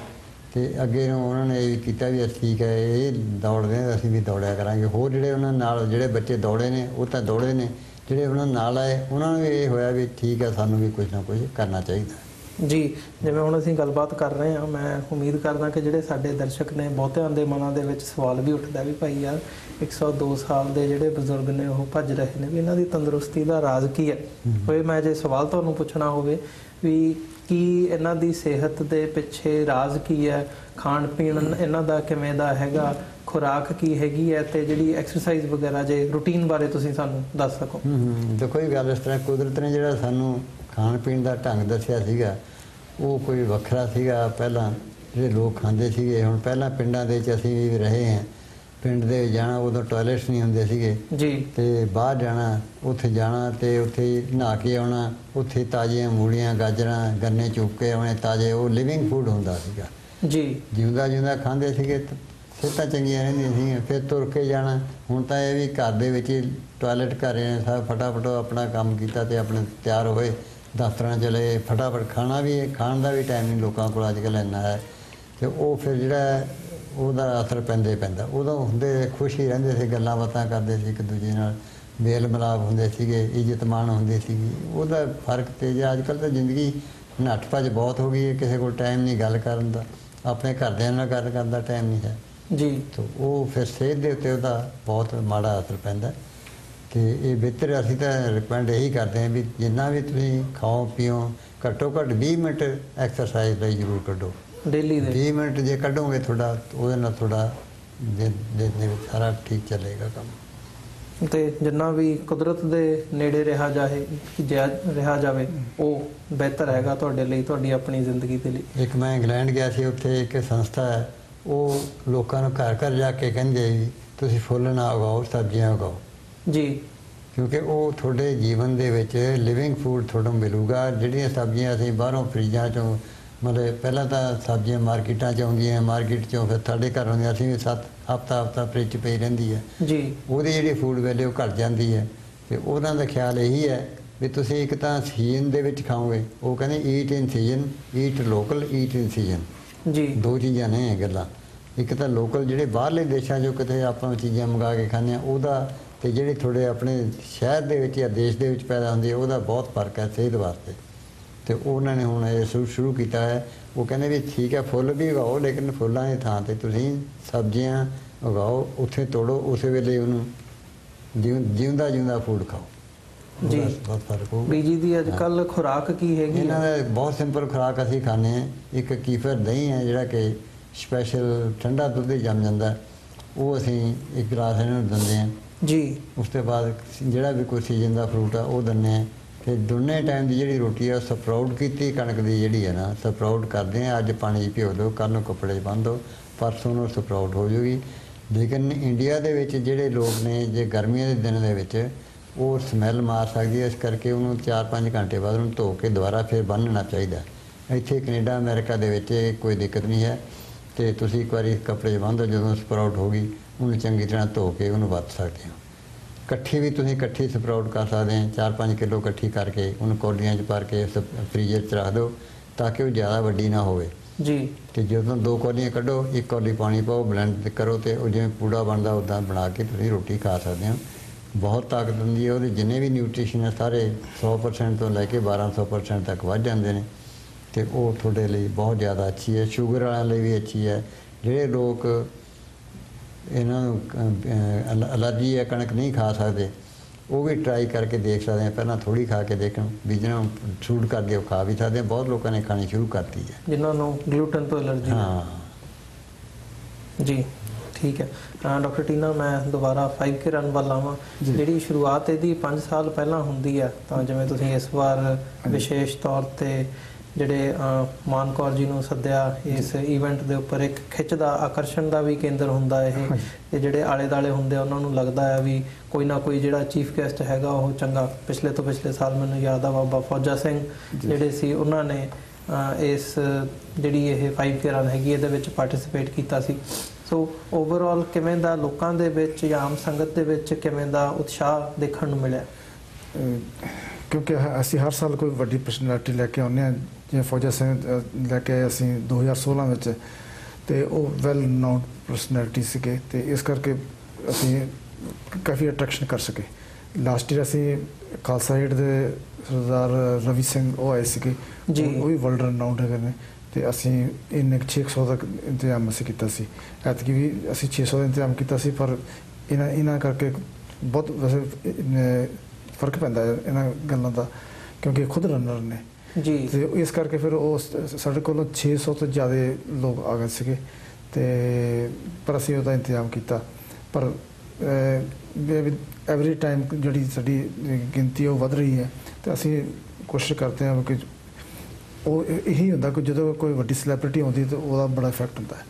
ਅਤੇ ਅੱਗੇ ਨੂੰ ਉਹਨਾਂ ਨੇ ਇਹ ਵੀ ਕੀਤਾ ਵੀ ਠੀਕ ਹੈ ਇਹ ਦੌੜਦੇ ਨੇ ਅਸੀਂ ਵੀ ਦੌੜਿਆ ਕਰਾਂਗੇ। ਹੋਰ ਜਿਹੜੇ ਉਹਨਾਂ ਨਾਲ ਜਿਹੜੇ ਬੱਚੇ ਦੌੜੇ ਨੇ ਉਹ ਤਾਂ ਦੌੜੇ ਨੇ, ਜਿਹੜੇ ਉਹਨਾਂ ਨਾਲ ਆਏ ਉਹਨਾਂ ਨੂੰ ਵੀ ਇਹ ਹੋਇਆ ਵੀ ਠੀਕ ਹੈ ਸਾਨੂੰ ਵੀ ਕੁਝ ਨਾ ਕੁਝ ਕਰਨਾ ਚਾਹੀਦਾ ਜੀ, ਜਿਵੇਂ ਹੁਣ ਅਸੀਂ ਗੱਲਬਾਤ ਕਰ ਰਹੇ ਹਾਂ, ਮੈਂ ਉਮੀਦ ਕਰਦਾ ਕਿ ਜਿਹੜੇ ਸਾਡੇ ਦਰਸ਼ਕ ਨੇ ਬਹੁਤਿਆਂ ਦੇ ਮਨਾਂ ਦੇ ਵਿੱਚ ਸਵਾਲ ਵੀ ਉੱਠਦਾ ਵੀ ਭਾਈ ਯਾਰ 102 ਸਾਲ ਦੇ ਜਿਹੜੇ ਬਜ਼ੁਰਗ ਨੇ ਉਹ ਭੱਜ ਰਹੇ ਨੇ, ਵੀ ਇਹਨਾਂ ਦੀ ਤੰਦਰੁਸਤੀ ਦਾ ਰਾਜ਼ ਕੀ ਹੈ। ਕੋਈ ਮੈਂ ਜੇ ਸਵਾਲ ਤੁਹਾਨੂੰ ਪੁੱਛਣਾ ਹੋਵੇ ਵੀ ਕੀ ਇਹਨਾਂ ਦੀ ਸਿਹਤ ਦੇ ਪਿੱਛੇ ਰਾਜ਼ ਕੀ ਹੈ, ਖਾਣ ਪੀਣ ਇਹਨਾਂ ਦਾ ਕਿਵੇਂ ਦਾ ਹੈਗਾ, ਖੁਰਾਕ ਕੀ ਹੈਗੀ ਹੈ, ਤੇ ਜਿਹੜੀ ਐਕਸਰਸਾਈਜ਼ ਵਗੈਰਾ ਜੇ ਰੂਟੀਨ ਬਾਰੇ ਤੁਸੀਂ ਸਾਨੂੰ ਦੱਸ ਸਕੋ। ਦੇਖੋ ਇਹ ਗੱਲ ਇਸ ਤਰ੍ਹਾਂ, ਕੁਦਰਤ ਨੇ ਜਿਹੜਾ ਸਾਨੂੰ ਖਾਣ ਪੀਣ ਦਾ ਢੰਗ ਦੱਸਿਆ ਸੀਗਾ ਉਹ ਕੋਈ ਵੱਖਰਾ ਸੀਗਾ। ਪਹਿਲਾਂ ਜਿਹੜੇ ਲੋਕ ਖਾਂਦੇ ਸੀਗੇ, ਹੁਣ ਪਹਿਲਾਂ ਪਿੰਡਾਂ ਦੇ ਵਿੱਚ ਅਸੀਂ ਵੀ ਰਹੇ ਹਾਂ, ਪਿੰਡ ਦੇ ਵਿੱਚ ਜਾਣਾ ਉਦੋਂ ਟਾਇਲਟਸ ਨਹੀਂ ਹੁੰਦੇ ਸੀਗੇ ਜੀ, ਤੇ ਬਾਹਰ ਜਾਣਾ, ਉੱਥੇ ਜਾਣਾ ਤੇ ਉੱਥੇ ਨਹਾ ਕੇ ਆਉਣਾ, ਉੱਥੇ ਤਾਜ਼ੀਆਂ ਮੂਲੀਆਂ, ਗਾਜਰਾਂ, ਗੰਨੇ ਚੁੱਕ ਕੇ ਆਉਣੇ ਤਾਜ਼ੇ, ਉਹ ਲਿਵਿੰਗ ਫੂਡ ਹੁੰਦਾ ਸੀਗਾ ਜੀ, ਜਿਉਂਦਾ ਜਿਉਂਦਾ ਖਾਂਦੇ ਸੀਗੇ, ਸਿਹਤਾਂ ਚੰਗੀਆਂ ਰਹਿੰਦੀਆਂ ਸੀਗੀਆਂ। ਫਿਰ ਤੁਰ ਕੇ ਜਾਣਾ, ਹੁਣ ਤਾਂ ਇਹ ਵੀ ਘਰ ਦੇ ਵਿੱਚ ਹੀ ਟਾਇਲਟ ਕਰ ਰਹੇ ਨੇ, ਸਭ ਫਟਾਫਟ ਆਪਣਾ ਕੰਮ ਕੀਤਾ ਤੇ ਆਪਣੇ ਤਿਆਰ ਹੋਏ, ਦਫ਼ਤਰਾਂ ਚਲੇ, ਫਟਾਫਟ ਖਾਣਾ ਵੀ, ਖਾਣ ਦਾ ਵੀ ਟਾਈਮ ਨਹੀਂ ਲੋਕਾਂ ਕੋਲ ਅੱਜ ਕੱਲ੍ਹ ਇੰਨਾ ਹੈ। ਤੇ ਉਹ ਫਿਰ ਜਿਹੜਾ ਉਹਦਾ ਅਸਰ ਪੈਂਦਾ। ਉਦੋਂ ਹੁੰਦੇ ਖੁਸ਼ ਹੀ ਰਹਿੰਦੇ ਸੀ, ਗੱਲਾਂ ਬਾਤਾਂ ਕਰਦੇ ਸੀ, ਇੱਕ ਦੂਜੇ ਨਾਲ ਮੇਲ ਮਿਲਾਪ ਹੁੰਦੇ ਸੀਗੇ, ਇੱਜ਼ਤ ਮਾਣ ਹੁੰਦੀ ਸੀਗੀ, ਉਹਦਾ ਫਰਕ ਤੇ ਜੇ ਅੱਜ ਕੱਲ੍ਹ ਤਾਂ ਜ਼ਿੰਦਗੀ ਨੱਠ ਭੱਜ ਬਹੁਤ ਹੋ ਗਈ ਹੈ, ਕਿਸੇ ਕੋਲ ਟਾਈਮ ਨਹੀਂ ਗੱਲ ਕਰਨ ਦਾ, ਆਪਣੇ ਘਰਦਿਆਂ ਨਾਲ ਗੱਲ ਕਰਨ ਦਾ ਟਾਈਮ ਨਹੀਂ ਹੈ ਜੀ। ਤਾਂ ਉਹ ਫਿਰ ਸਿਹਤ ਦੇ ਉੱਤੇ ਉਹਦਾ ਬਹੁਤ ਮਾੜਾ ਅਸਰ ਪੈਂਦਾ। ਤੇ ਇਹ ਬਿਹਤਰ, ਅਸੀਂ ਤਾਂ ਰਿਕਮੈਂਡ ਇਹੀ ਕਰਦੇ ਹਾਂ ਵੀ ਜਿੰਨਾ ਵੀ ਤੁਸੀਂ ਖਾਓ ਪੀਓ, ਘੱਟੋ ਘੱਟ 20 ਮਿੰਟ ਐਕਸਰਸਾਈਜ਼ ਲਈ ਜ਼ਰੂਰ ਕੱਢੋ ਡੇਲੀ ਦੇ 20 ਮਿੰਟ ਜੇ ਕੱਢੋਗੇ ਤੁਹਾਡਾ, ਉਹਦੇ ਨਾਲ ਤੁਹਾਡਾ ਦਿਨ ਦੇ ਵਿੱਚ ਸਾਰਾ ਠੀਕ ਚੱਲੇਗਾ ਕੰਮ। ਤੇ ਜਿੰਨਾ ਵੀ ਕੁਦਰਤ ਦੇ ਨੇੜੇ ਰਿਹਾ ਜਾਵੇ ਉਹ ਬਿਹਤਰ ਹੈਗਾ ਤੁਹਾਡੇ ਲਈ, ਤੁਹਾਡੀ ਆਪਣੀ ਜ਼ਿੰਦਗੀ ਦੇ ਲਈ। ਇੱਕ ਮੈਂ ਇੰਗਲੈਂਡ ਗਿਆ ਸੀ, ਉੱਥੇ ਇੱਕ ਸੰਸਥਾ ਹੈ, ਉਹ ਲੋਕਾਂ ਨੂੰ ਘਰ ਘਰ ਜਾ ਕੇ ਕਹਿੰਦੇ ਵੀ ਤੁਸੀਂ ਫੁੱਲ ਨਾ ਉਗਾਓ, ਸਬਜ਼ੀਆਂ ਉਗਾਓ ਜੀ, ਕਿਉਂਕਿ ਉਹ ਤੁਹਾਡੇ ਜੀਵਨ ਦੇ ਵਿੱਚ ਲਿਵਿੰਗ ਫੂਡ ਤੁਹਾਨੂੰ ਮਿਲੂਗਾ। ਜਿਹੜੀਆਂ ਸਬਜ਼ੀਆਂ ਅਸੀਂ ਬਾਹਰੋਂ ਫਰਿੱਜਾਂ 'ਚੋਂ, ਮਤਲਬ ਪਹਿਲਾਂ ਤਾਂ ਸਬਜ਼ੀਆਂ ਮਾਰਕੀਟਾਂ 'ਚ ਆਉਂਦੀਆਂ, ਮਾਰਕੀਟ 'ਚੋਂ ਫਿਰ ਸਾਡੇ ਘਰ ਆਉਂਦੀਆਂ, ਅਸੀਂ ਵੀ ਹਫ਼ਤਾ ਫਰਿੱਜ 'ਚ ਪਈ ਰਹਿੰਦੀ ਹੈ ਜੀ, ਉਹਦੀ ਜਿਹੜੀ ਫੂਡ ਵੈਲਿਊ ਘਟ ਜਾਂਦੀ ਹੈ। ਤੇ ਉਹਨਾਂ ਦਾ ਖਿਆਲ ਇਹੀ ਹੈ ਵੀ ਤੁਸੀਂ ਇੱਕ ਤਾਂ ਸੀਜ਼ਨ ਦੇ ਵਿੱਚ ਖਾਓਗੇ, ਉਹ ਕਹਿੰਦੇ ਈਟ ਇਨ ਸੀਜ਼ਨ, ਈਟ ਲੋਕਲ, ਈਟ ਇਨ ਸੀਜ਼ਨ, ਜੀ, ਦੋ ਚੀਜ਼ਾਂ ਨੇ ਇਹ ਗੱਲਾਂ। ਇੱਕ ਤਾਂ ਲੋਕਲ ਜਿਹੜੇ ਬਾਹਰਲੇ ਦੇਸ਼ਾਂ 'ਚੋਂ ਕਿਤੇ ਆਪਾਂ ਚੀਜ਼ਾਂ ਮੰਗਾ ਕੇ ਖਾਂਦੇ ਹਾਂ ਉਹਦਾ, ਤੇ ਜਿਹੜੇ ਤੁਹਾਡੇ ਆਪਣੇ ਸ਼ਹਿਰ ਦੇ ਵਿੱਚ ਜਾਂ ਦੇਸ਼ ਦੇ ਵਿੱਚ ਪੈਦਾ ਹੁੰਦੀ ਹੈ ਉਹਦਾ ਬਹੁਤ ਫਰਕ ਹੈ ਸਿਹਤ ਵਾਸਤੇ। ਤੇ ਉਹਨਾਂ ਨੇ ਹੁਣ ਇਹ ਸ਼ੁਰੂ ਕੀਤਾ ਹੈ, ਉਹ ਕਹਿੰਦੇ ਵੀ ਠੀਕ ਹੈ ਫੁੱਲ ਵੀ ਉਗਾਓ, ਲੇਕਿਨ ਫੁੱਲਾਂ ਦੀ ਥਾਂ ਤੇ ਤੁਸੀਂ ਸਬਜ਼ੀਆਂ ਉਗਾਓ, ਉੱਥੇ ਤੋੜੋ, ਉਸੇ ਵੇਲੇ ਉਹਨੂੰ ਜਿਉਂਦਾ ਫੂਡ ਖਾਓ ਜੀ। ਬਹੁਤ ਫਰਕ ਹੋਊਗਾ। ਬੀਜੀ ਦੀ ਅੱਜ ਕੱਲ੍ਹ ਖੁਰਾਕ ਕੀ ਹੈਗੀ? ਇਹਨਾਂ ਦਾ ਬਹੁਤ ਸਿੰਪਲ ਖੁਰਾਕ ਅਸੀਂ ਖਾਂਦੇ ਹਾਂ। ਇੱਕ ਕੀਫਰ ਦਹੀਂ ਹੈ ਜਿਹੜਾ ਕਿ ਸਪੈਸ਼ਲ ਠੰਡਾ ਦੁੱਧ ਹੀ ਜੰਮ ਜਾਂਦਾ, ਉਹ ਅਸੀਂ ਇੱਕ ਗਲਾਸ ਇਹਨਾਂ ਨੂੰ ਦਿੰਦੇ ਹਾਂ ਜੀ। ਉਸ ਤੋਂ ਬਾਅਦ ਜਿਹੜਾ ਵੀ ਕੋਈ ਸੀਜ਼ਨ ਦਾ ਫਰੂਟ ਆ ਉਹ ਦਿੰਦੇ ਹਾਂ। ਤੇ ਦੋਨੇ ਟਾਈਮ ਦੀ ਜਿਹੜੀ ਰੋਟੀ ਆ ਸਪਰਾਊਟ ਕੀਤੀ ਕਣਕ ਦੀ ਜਿਹੜੀ ਹੈ ਨਾ, ਸਪਰਾਊਟ ਕਰਦੇ ਹਾਂ, ਅੱਜ ਪਾਣੀ 'ਚ ਭਿਓ ਦਿਓ, ਕੱਲ੍ਹ ਨੂੰ ਕੱਪੜੇ 'ਚ ਬੰਨ੍ਹ ਦਿਓ, ਪਰਸੋਂ ਨੂੰ ਸਪਰਾਊਟ ਹੋ ਜਾਊਗੀ। ਲੇਕਿਨ ਇੰਡੀਆ ਦੇ ਵਿੱਚ ਜਿਹੜੇ ਲੋਕ ਨੇ, ਜੇ ਗਰਮੀਆਂ ਦੇ ਦਿਨ ਦੇ ਵਿੱਚ ਉਹ ਸਮੈਲ ਮਾਰ ਸਕਦੀ ਹੈ, ਇਸ ਕਰਕੇ ਉਹਨੂੰ 4-5 ਘੰਟੇ ਬਾਅਦ ਉਹਨੂੰ ਧੋ ਕੇ ਦੁਬਾਰਾ ਫਿਰ ਬੰਨ੍ਹਣਾ ਚਾਹੀਦਾ। ਇੱਥੇ ਕੈਨੇਡਾ ਅਮਰੀਕਾ ਦੇ ਵਿੱਚ ਕੋਈ ਦਿੱਕਤ ਨਹੀਂ ਹੈ, ਤੇ ਤੁਸੀਂ ਇੱਕ ਵਾਰੀ ਕੱਪੜੇ 'ਚ ਬੰਨ੍ਹ ਦਿਓ, ਜਦੋਂ ਸਪਰਾਊਟ ਹੋ ਗਈ ਉਹਨੂੰ ਚੰਗੀ ਤਰ੍ਹਾਂ ਧੋ ਕੇ ਉਹਨੂੰ ਵਰਤ ਸਕਦੇ ਹੋ। ਇਕੱਠੀ ਵੀ ਤੁਸੀਂ ਇਕੱਠੀ ਸਪਰਾਊਟ ਕਰ ਸਕਦੇ ਹੋ, 4-5 ਕਿਲੋ ਇਕੱਠੀ ਕਰਕੇ ਉਹਨੂੰ ਕੌਲੀਆਂ 'ਚ ਭਰ ਕੇ ਫਰੀਜ਼ਰ 'ਚ ਰੱਖ ਦਿਓ ਤਾਂ ਕਿ ਉਹ ਜ਼ਿਆਦਾ ਵੱਡੀ ਨਾ ਹੋਵੇ ਜੀ। ਤੇ ਜਦੋਂ 2 ਕੌਲੀਆਂ ਕੱਢੋ, 1 ਕੌਲੀ ਪਾਣੀ ਪਾਓ, ਬਲੈਂਡ ਕਰੋ, ਤੇ ਉਹ ਜਿਵੇਂ ਪੂੜਾ ਬਣਦਾ ਉੱਦਾਂ ਬਣਾ ਕੇ ਤੁਸੀਂ ਰੋਟੀ ਖਾ ਸਕਦੇ ਹੋ। ਬਹੁਤ ਤਾਕਤ ਹੁੰਦੀ ਹੈ ਉਹਦੇ, ਜਿੰਨੇ ਵੀ ਨਿਊਟ੍ਰੀਸ਼ਨ ਹੈ ਸਾਰੇ 100% ਤੋਂ ਲੈ ਕੇ 1200% ਤੱਕ ਵੱਧ ਜਾਂਦੇ ਨੇ, ਤੇ ਉਹ ਤੁਹਾਡੇ ਲਈ ਬਹੁਤ ਜ਼ਿਆਦਾ ਅੱਛੀ ਹੈ। ਸ਼ੂਗਰ ਵਾਲਿਆਂ ਲਈ ਵੀ ਅੱਛੀ ਹੈ। ਜਿਹੜੇ ਲੋਕ ਇਹਨਾਂ ਨੂੰ ਐਲਰਜੀ ਹੈ, ਕਣਕ ਨਹੀਂ ਖਾ ਸਕਦੇ, ਉਹ ਵੀ ਟਰਾਈ ਕਰਕੇ ਦੇਖ ਸਕਦੇ ਆ। ਪਹਿਲਾਂ ਥੋੜ੍ਹੀ ਖਾ ਕੇ ਦੇਖਣ ਵੀ ਜਿਹਨਾਂ ਨੂੰ ਸੂਟ ਕਰਦੇ ਉਹ ਖਾ ਵੀ ਸਕਦੇ ਆ। ਬਹੁਤ ਲੋਕਾਂ ਨੇ ਖਾਣੀ ਸ਼ੁਰੂ ਕਰਤੀ ਹੈ ਜਿਨ੍ਹਾਂ ਨੂੰ ਗਲੂਟਨ ਤੋਂ ਐਲਰਜੀ। ਹਾਂ ਜੀ, ਠੀਕ ਹੈ। ਡਾਕਟਰ ਟੀਨਾ, ਮੈਂ ਦੁਬਾਰਾ 5K ਰਨ ਵੱਲ ਆਵਾਂ। ਜਿਹੜੀ ਸ਼ੁਰੂਆਤ ਇਹਦੀ 5 ਸਾਲ ਪਹਿਲਾਂ ਹੁੰਦੀ ਹੈ, ਤਾਂ ਜਿਵੇਂ ਤੁਸੀਂ ਇਸ ਵਾਰ ਵਿਸ਼ੇਸ਼ ਤੌਰ ਤੇ ਜਿਹੜੇ ਮਾਨ ਕੌਰ ਜੀ ਨੂੰ ਸੱਦਿਆ ਇਸ ਇਵੈਂਟ ਦੇ ਉੱਪਰ, ਇੱਕ ਖਿੱਚ ਦਾ, ਆਕਰਸ਼ਣ ਦਾ ਵੀ ਕੇਂਦਰ ਹੁੰਦਾ ਇਹ, ਤੇ ਜਿਹੜੇ ਆਲੇ ਦਾਲੇ ਹੁੰਦੇ ਆ ਉਹਨਾਂ ਨੂੰ ਲੱਗਦਾ ਹੈ ਵੀ ਕੋਈ ਨਾ ਕੋਈ ਜਿਹੜਾ ਚੀਫ ਗੈਸਟ ਹੈਗਾ ਉਹ ਚੰਗਾ। ਪਿਛਲੇ ਤੋਂ ਪਿਛਲੇ ਸਾਲ ਮੈਨੂੰ ਯਾਦ ਆ ਬਾਬਾ ਫੌਜਾ ਸਿੰਘ ਜਿਹੜੇ ਸੀ, ਉਹਨਾਂ ਨੇ ਇਸ ਜਿਹੜੀ ਇਹ 5K ਰਨ ਹੈਗੀ ਇਹਦੇ ਵਿੱਚ ਪਾਰਟਿਸਿਪੇਟ ਕੀਤਾ ਸੀ। ਸੋ ਓਵਰਆਲ ਕਿਵੇਂ ਦਾ ਲੋਕਾਂ ਦੇ ਵਿੱਚ ਜਾਂ ਆਮ ਸੰਗਤ ਦੇ ਵਿੱਚ ਕਿਵੇਂ ਦਾ ਉਤਸ਼ਾਹ ਦੇਖਣ ਨੂੰ ਮਿਲਿਆ? ਕਿਉਂਕਿ ਅਸੀਂ ਹਰ ਸਾਲ ਕੋਈ ਵੱਡੀ ਪਰਸਨੈਲਿਟੀ ਲੈ ਕੇ ਆਉਂਦੇ ਹਾਂ, ਜਿਵੇਂ ਫੌਜਾ ਸਿੰਘ ਲੈ ਕੇ ਆਏ ਅਸੀਂ 2016 ਵਿੱਚ, ਤੇ ਉਹ ਵੈਲ ਨੋਨ ਪਰਸਨੈਲਿਟੀ ਸੀਗੇ, ਤੇ ਇਸ ਕਰਕੇ ਅਸੀਂ ਕਾਫੀ ਅਟਰੈਕਸ਼ਨ ਕਰ ਸਕੇ। ਲਾਸਟ ਈਅਰ ਅਸੀਂ ਖਾਲਸਾ ਏਡ ਦੇ ਸਰਦਾਰ ਰਵੀ ਸਿੰਘ ਉਹ ਆਏ ਸੀਗੇ ਜੀ। ਉਹ ਵੀ ਵਰਲਡ ਰਨਾਊਂਡ ਹੈਗੇ ਨੇ ਤੇ ਅਸੀਂ ਇੰਨੇ 600 ਦਾ ਇੰਤਜ਼ਾਮ ਅਸੀਂ ਕੀਤਾ ਸੀ। ਐਤਕੀ ਵੀ ਅਸੀਂ 600 ਦਾ ਇੰਤਜ਼ਾਮ ਕੀਤਾ ਸੀ, ਪਰ ਇਹਨਾਂ ਕਰਕੇ ਬਹੁਤ ਵੈਸੇ ਫਰਕ ਪੈਂਦਾ ਇਹਨਾਂ ਗੱਲਾਂ ਦਾ, ਕਿਉਂਕਿ ਖੁਦ ਰਨਰ ਨੇ ਜੀ। ਤੇ ਇਸ ਕਰਕੇ ਫਿਰ ਉਹ ਸਾਡੇ ਕੋਲੋਂ 600 ਤੋਂ ਜ਼ਿਆਦਾ ਲੋਕ ਆ ਗਏ ਸੀਗੇ ਤੇ ਪਰ ਅਸੀਂ ਉਹਦਾ ਇੰਤਜ਼ਾਮ ਕੀਤਾ। ਪਰ ਐਵਰੀ ਟਾਈਮ ਜਿਹੜੀ ਸਾਡੀ ਗਿਣਤੀ ਉਹ ਵੱਧ ਰਹੀ ਹੈ ਤੇ ਅਸੀਂ ਕੋਸ਼ਿਸ਼ ਕਰਦੇ ਹਾਂ ਕਿ ਉਹ ਇਹੀ ਹੁੰਦਾ ਕਿ ਜਦੋਂ ਕੋਈ ਵੱਡੀ ਸੈਲੀਬ੍ਰਿਟੀ ਆਉਂਦੀ ਤਾਂ ਉਹਦਾ ਬੜਾ ਇਫੈਕਟ ਹੁੰਦਾ ਹੈ।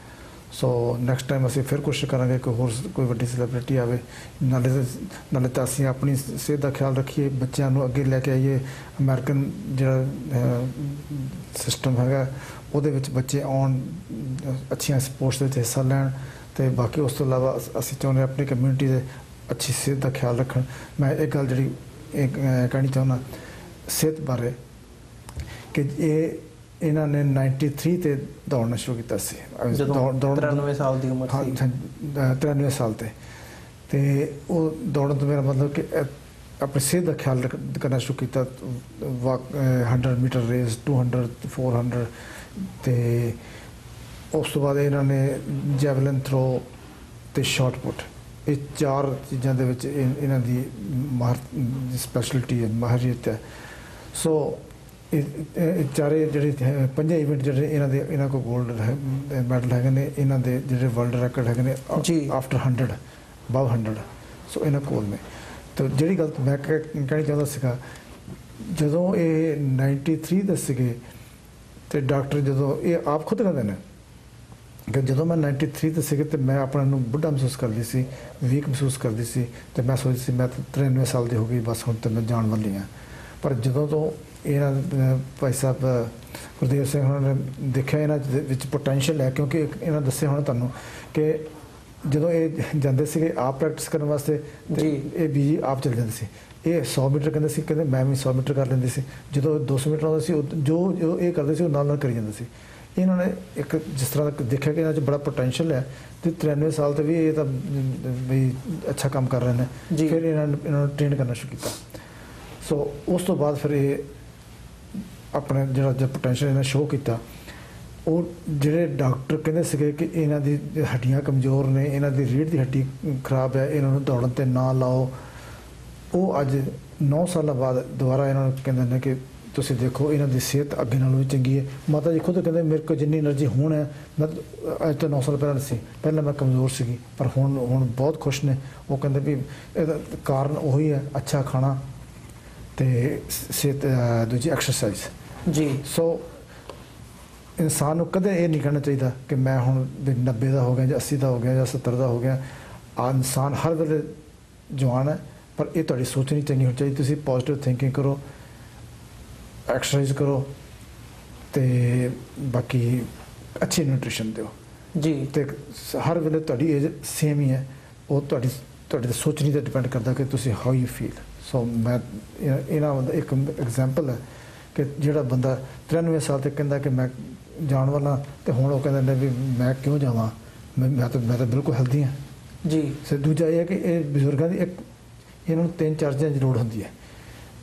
ਸੋ ਨੈਕਸਟ ਟਾਈਮ ਅਸੀਂ ਫਿਰ ਕੋਸ਼ਿਸ਼ ਕਰਾਂਗੇ ਕਿ ਹੋਰ ਕੋਈ ਵੱਡੀ ਸੈਲੀਬ੍ਰਿਟੀ ਆਵੇ, ਨਾਲੇ ਤਾਂ ਅਸੀਂ ਆਪਣੀ ਸਿਹਤ ਦਾ ਖਿਆਲ ਰੱਖੀਏ, ਬੱਚਿਆਂ ਨੂੰ ਅੱਗੇ ਲੈ ਕੇ ਆਈਏ। ਅਮਰੀਕਨ ਜਿਹੜਾ ਸਿਸਟਮ ਹੈਗਾ ਉਹਦੇ ਵਿੱਚ ਬੱਚੇ ਆਉਣ, ਅੱਛੀਆਂ ਸਪੋਰਟਸ ਦੇ ਵਿੱਚ ਹਿੱਸਾ ਲੈਣ ਤੇ ਬਾਕੀ ਉਸ ਤੋਂ ਇਲਾਵਾ ਅਸੀਂ ਚਾਹੁੰਦੇ ਆਪਣੀ ਕਮਿਊਨਿਟੀ ਦੇ ਅੱਛੀ ਸਿਹਤ ਦਾ ਖਿਆਲ ਰੱਖਣ। ਮੈਂ ਇੱਕ ਗੱਲ ਜਿਹੜੀ ਕਹਿਣੀ ਚਾਹੁੰਦਾ ਸਿਹਤ ਬਾਰੇ ਕਿ ਇਹਨਾਂ ਨੇ 93 ਤੇ ਦੌੜਨਾ ਸ਼ੁਰੂ ਕੀਤਾ ਸੀ, 93 ਸਾਲ ਦੀ ਉਮਰ ਸੀ। 93 ਸਾਲ ਤੇ ਉਹ ਦੌੜਨ ਤੋਂ ਮੇਰਾ ਮਤਲਬ ਕਿ ਆਪਣੀ ਸਿਹਤ ਦਾ ਖਿਆਲ ਕਰਨਾ ਸ਼ੁਰੂ ਕੀਤਾ। 100 ਮੀਟਰ ਰੇਸ, 200, 400 ਤੇ ਉਸ ਤੋਂ ਬਾਅਦ ਇਹਨਾਂ ਨੇ ਜੈਵਲਿਨ ਥਰੋ ਤੇ ਸ਼ਾਟ ਪੁੱਟ, ਇਹ 4 ਚੀਜ਼ਾਂ ਦੇ ਵਿੱਚ ਇਹਨਾਂ ਦੀ ਸਪੈਸ਼ਲਿਟੀ ਹੈ, ਮਾਹਿਰੀਅਤ ਹੈ। ਸੋ ਇਹ ਚਾਰੇ ਜਿਹੜੇ 5 ਇਵੈਂਟ ਜਿਹੜੇ ਇਹਨਾਂ ਕੋਲ ਗੋਲਡ ਮੈਡਲ ਹੈਗੇ ਨੇ, ਇਹਨਾਂ ਦੇ ਜਿਹੜੇ ਵਰਲਡ ਰੈਕੋਰਡ ਹੈਗੇ ਨੇ ਆਫਟਰ 100 above 100, ਸੋ ਇਹਨਾਂ ਕੋਲ ਨੇ। ਤਾਂ ਜਿਹੜੀ ਗੱਲ ਮੈਂ ਕਹਿਣੀ ਚਾਹੁੰਦਾ ਸੀਗਾ, ਜਦੋਂ ਇਹ 93 ਦੇ ਸੀਗੇ ਤੇ ਡਾਕਟਰ ਜਦੋਂ ਇਹ ਆਪ ਖੁਦ ਕਹਿੰਦੇ ਨੇ ਕਿ ਜਦੋਂ ਮੈਂ 93 ਤੇ ਸੀਗੇ ਤੇ ਮੈਂ ਆਪਣੇ ਨੂੰ ਬੁੱਢਾ ਮਹਿਸੂਸ ਕਰਦੀ ਸੀ, ਵੀਕ ਮਹਿਸੂਸ ਕਰਦੀ ਸੀ ਤੇ ਮੈਂ ਸੋਚਦੀ ਸੀ ਮੈਂ 93 ਸਾਲ ਦੀ ਹੋ ਗਈ, ਬਸ ਹੁਣ ਤਾਂ ਮੈਂ ਜਾਣ ਵਾਲੀ ਹਾਂ। ਪਰ ਜਦੋਂ ਤੋਂ ਇਹਨਾਂ ਭਾਈ ਸਾਹਿਬ ਗੁਰਦੇਵ ਸਿੰਘ ਉਹਨਾਂ ਨੇ ਦੇਖਿਆ ਇਹਨਾਂ ਵਿੱਚ ਪੋਟੈਂਸ਼ੀਅਲ ਹੈ, ਕਿਉਂਕਿ ਇਹਨਾਂ ਦੱਸਿਆ ਹੋਣਾ ਤੁਹਾਨੂੰ ਕਿ ਜਦੋਂ ਇਹ ਜਾਂਦੇ ਸੀਗੇ ਆਪ ਪ੍ਰੈਕਟਿਸ ਕਰਨ ਵਾਸਤੇ ਤੇ ਇਹ ਬੀਜੀ ਆਪ ਚੱਲ ਜਾਂਦੇ ਸੀ। ਇਹ 100 ਮੀਟਰ ਕਹਿੰਦੇ ਮੈਂ ਵੀ 100 ਮੀਟਰ ਕਰ ਲੈਂਦੀ ਸੀ। ਜਦੋਂ 200 ਮੀਟਰ ਆਉਂਦਾ ਸੀ ਜੋ ਇਹ ਕਰਦੇ ਸੀ ਉਹ ਨਾਲ ਕਰੀ ਜਾਂਦੇ ਸੀ। ਇਹਨਾਂ ਨੇ ਇੱਕ ਜਿਸ ਤਰ੍ਹਾਂ ਦੇਖਿਆ ਕਿ ਇਹਨਾਂ 'ਚ ਬੜਾ ਪੋਟੈਂਸ਼ੀਅਲ ਹੈ ਤੇ 93 ਸਾਲ ਤੇ ਵੀ ਇਹ ਤਾਂ ਵੀ ਅੱਛਾ ਕੰਮ ਕਰ ਰਹੇ ਨੇ। ਫਿਰ ਇਹਨਾਂ ਨੂੰ ਟ੍ਰੇਨ ਕਰਨਾ ਸ਼ੁਰੂ ਕੀਤਾ। ਸੋ ਉਸ ਤੋਂ ਬਾਅਦ ਫਿਰ ਇਹ ਆਪਣਾ ਜਿਹੜਾ ਪੋਟੈਂਸ਼ੀਅਲ ਇਹਨਾਂ ਸ਼ੋਅ ਕੀਤਾ। ਉਹ ਜਿਹੜੇ ਡਾਕਟਰ ਕਹਿੰਦੇ ਸੀਗੇ ਕਿ ਇਹਨਾਂ ਦੀ ਹੱਡੀਆਂ ਕਮਜ਼ੋਰ ਨੇ, ਇਹਨਾਂ ਦੀ ਰੀੜ੍ਹ ਦੀ ਹੱਡੀ ਖਰਾਬ ਹੈ, ਇਹਨਾਂ ਨੂੰ ਦੌੜਨ 'ਤੇ ਨਾ ਲਾਓ, ਉਹ ਅੱਜ 9 ਸਾਲਾਂ ਬਾਅਦ ਦੁਬਾਰਾ ਇਹਨਾਂ ਨੂੰ ਕਹਿੰਦੇ ਨੇ ਕਿ ਤੁਸੀਂ ਦੇਖੋ ਇਹਨਾਂ ਦੀ ਸਿਹਤ ਅੱਗੇ ਨਾਲੋਂ ਵੀ ਚੰਗੀ ਹੈ। ਮਾਤਾ ਜੀ ਖੁਦ ਕਹਿੰਦੇ ਮੇਰੇ ਕੋਲ ਜਿੰਨੀ એનર્ਜੀ ਹੁਣ ਹੈ ਮੈਂ ਅੱਜ ਤੋਂ 9 ਸਾਲ ਪਹਿਲਾਂ ਸੀ, ਪਹਿਲਾਂ ਮੈਂ ਕਮਜ਼ੋਰ ਸੀਗੀ ਪਰ ਹੁਣ ਬਹੁਤ ਖੁਸ਼ ਨੇ। ਉਹ ਕਹਿੰਦੇ ਵੀ ਇਹਦਾ ਕਾਰਨ ਉਹੀ ਹੈ ਅੱਛਾ ਖਾਣਾ ਤੇ ਸਿਹਤ, ਦੂਜੀ ਐਕਸਰਸਾਈਜ਼ ਜੀ। ਸੋ ਇਨਸਾਨ ਨੂੰ ਕਦੇ ਇਹ ਨਹੀਂ ਕਹਿਣਾ ਚਾਹੀਦਾ ਕਿ ਮੈਂ ਹੁਣ 90 ਦਾ ਹੋ ਗਿਆ ਜਾਂ 80 ਦਾ ਹੋ ਗਿਆ ਜਾਂ 70 ਦਾ ਹੋ ਗਿਆ। ਇਨਸਾਨ ਹਰ ਵੇਲੇ ਜਵਾਨ ਹੈ, ਪਰ ਇਹ ਤੁਹਾਡੀ ਸੋਚ ਨਹੀਂ ਚੰਗੀ ਹੋਣੀ ਚਾਹੀਦੀ। ਤੁਸੀਂ ਪੋਜ਼ਿਟਿਵ ਥਿੰਕਿੰਗ ਕਰੋ, ਐਕਸਰਸਾਈਜ਼ ਕਰੋ ਤੇ ਬਾਕੀ ਅੱਛੀ ਨਿਊਟ੍ਰੀਸ਼ਨ ਦਿਓ ਜੀ। ਤੇ ਹਰ ਵੇਲੇ ਤੁਹਾਡੀ ਏਜ ਸੇਮ ਹੀ ਹੈ, ਉਹ ਤੁਹਾਡੀ ਸੋਚਣੀ 'ਤੇ ਡਿਪੈਂਡ ਕਰਦਾ ਕਿ ਤੁਸੀਂ ਹਾਊ ਯੂ ਫੀਲ। ਸੋ ਮੈਂ ਇਹਨਾਂ ਦਾ ਇੱਕ ਐਗਜ਼ਾਮਪਲ ਹੈ ਕਿ ਜਿਹੜਾ ਬੰਦਾ 93 ਸਾਲ ਤੱਕ ਕਹਿੰਦਾ ਕਿ ਮੈਂ ਜਾਣ ਵਾਲਾ ਤੇ ਹੁਣ ਉਹ ਕਹਿੰਦੇ ਨੇ ਵੀ ਮੈਂ ਕਿਉਂ ਜਾਵਾਂ, ਮੈਂ ਤਾਂ ਬਿਲਕੁਲ ਹੈਲਦੀ ਹਾਂ ਜੀ। ਸੋ ਦੂਜਾ ਇਹ ਹੈ ਕਿ ਇਹ ਬਜ਼ੁਰਗਾਂ ਦੀ ਇਹਨਾਂ ਨੂੰ 3-4 ਚੀਜ਼ਾਂ ਦੀ ਲੋੜ ਹੁੰਦੀ ਹੈ।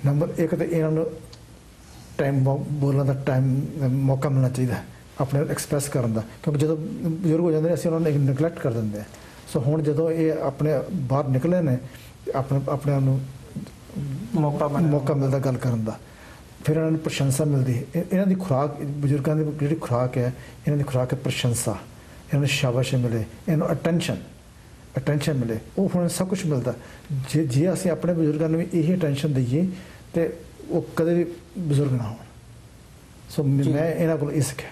ਨੰਬਰ 1 ਤਾਂ ਇਹਨਾਂ ਨੂੰ ਟਾਈਮ ਬੋਲਣ ਦਾ ਮੌਕਾ ਮਿਲਣਾ ਚਾਹੀਦਾ ਆਪਣੇ ਐਕਸਪ੍ਰੈਸ ਕਰਨ ਦਾ, ਕਿਉਂਕਿ ਜਦੋਂ ਬਜ਼ੁਰਗ ਹੋ ਜਾਂਦੇ ਨੇ ਅਸੀਂ ਉਹਨਾਂ ਨੂੰ ਨੈਗਲੈਕਟ ਕਰ ਦਿੰਦੇ ਹਾਂ। ਸੋ ਹੁਣ ਜਦੋਂ ਇਹ ਆਪਣੇ ਬਾਹਰ ਨਿਕਲੇ ਨੇ ਆਪਣੇ ਨੂੰ ਮੌਕਾ ਮਿਲਦਾ ਗੱਲ ਕਰਨ ਦਾ, ਫਿਰ ਇਹਨਾਂ ਨੂੰ ਪ੍ਰਸ਼ੰਸਾ ਮਿਲਦੀ ਹੈ। ਇਹਨਾਂ ਦੀ ਖੁਰਾਕ, ਬਜ਼ੁਰਗਾਂ ਦੀ ਜਿਹੜੀ ਖੁਰਾਕ ਹੈ, ਇਹਨਾਂ ਦੀ ਖੁਰਾਕ ਹੈ ਪ੍ਰਸ਼ੰਸਾ, ਇਹਨਾਂ ਨੂੰ ਸ਼ਾਬਾਸ਼ ਮਿਲੇ, ਇਹਨਾਂ ਨੂੰ ਅਟੈਂਸ਼ਨ ਮਿਲੇ। ਉਹ ਹੁਣ ਸਭ ਕੁਝ ਮਿਲਦਾ ਜੇ ਅਸੀਂ ਆਪਣੇ ਬਜ਼ੁਰਗਾਂ ਨੂੰ ਵੀ ਇਹੀ ਅਟੈਂਸ਼ਨ ਦਈਏ ਤੇ ਉਹ ਕਦੇ ਵੀ ਬਜ਼ੁਰਗ ਨਾ ਹੋਣ। ਸੋ ਮੈਂ ਇਹਨਾਂ ਕੋਲ ਇਹ ਸਿੱਖਿਆ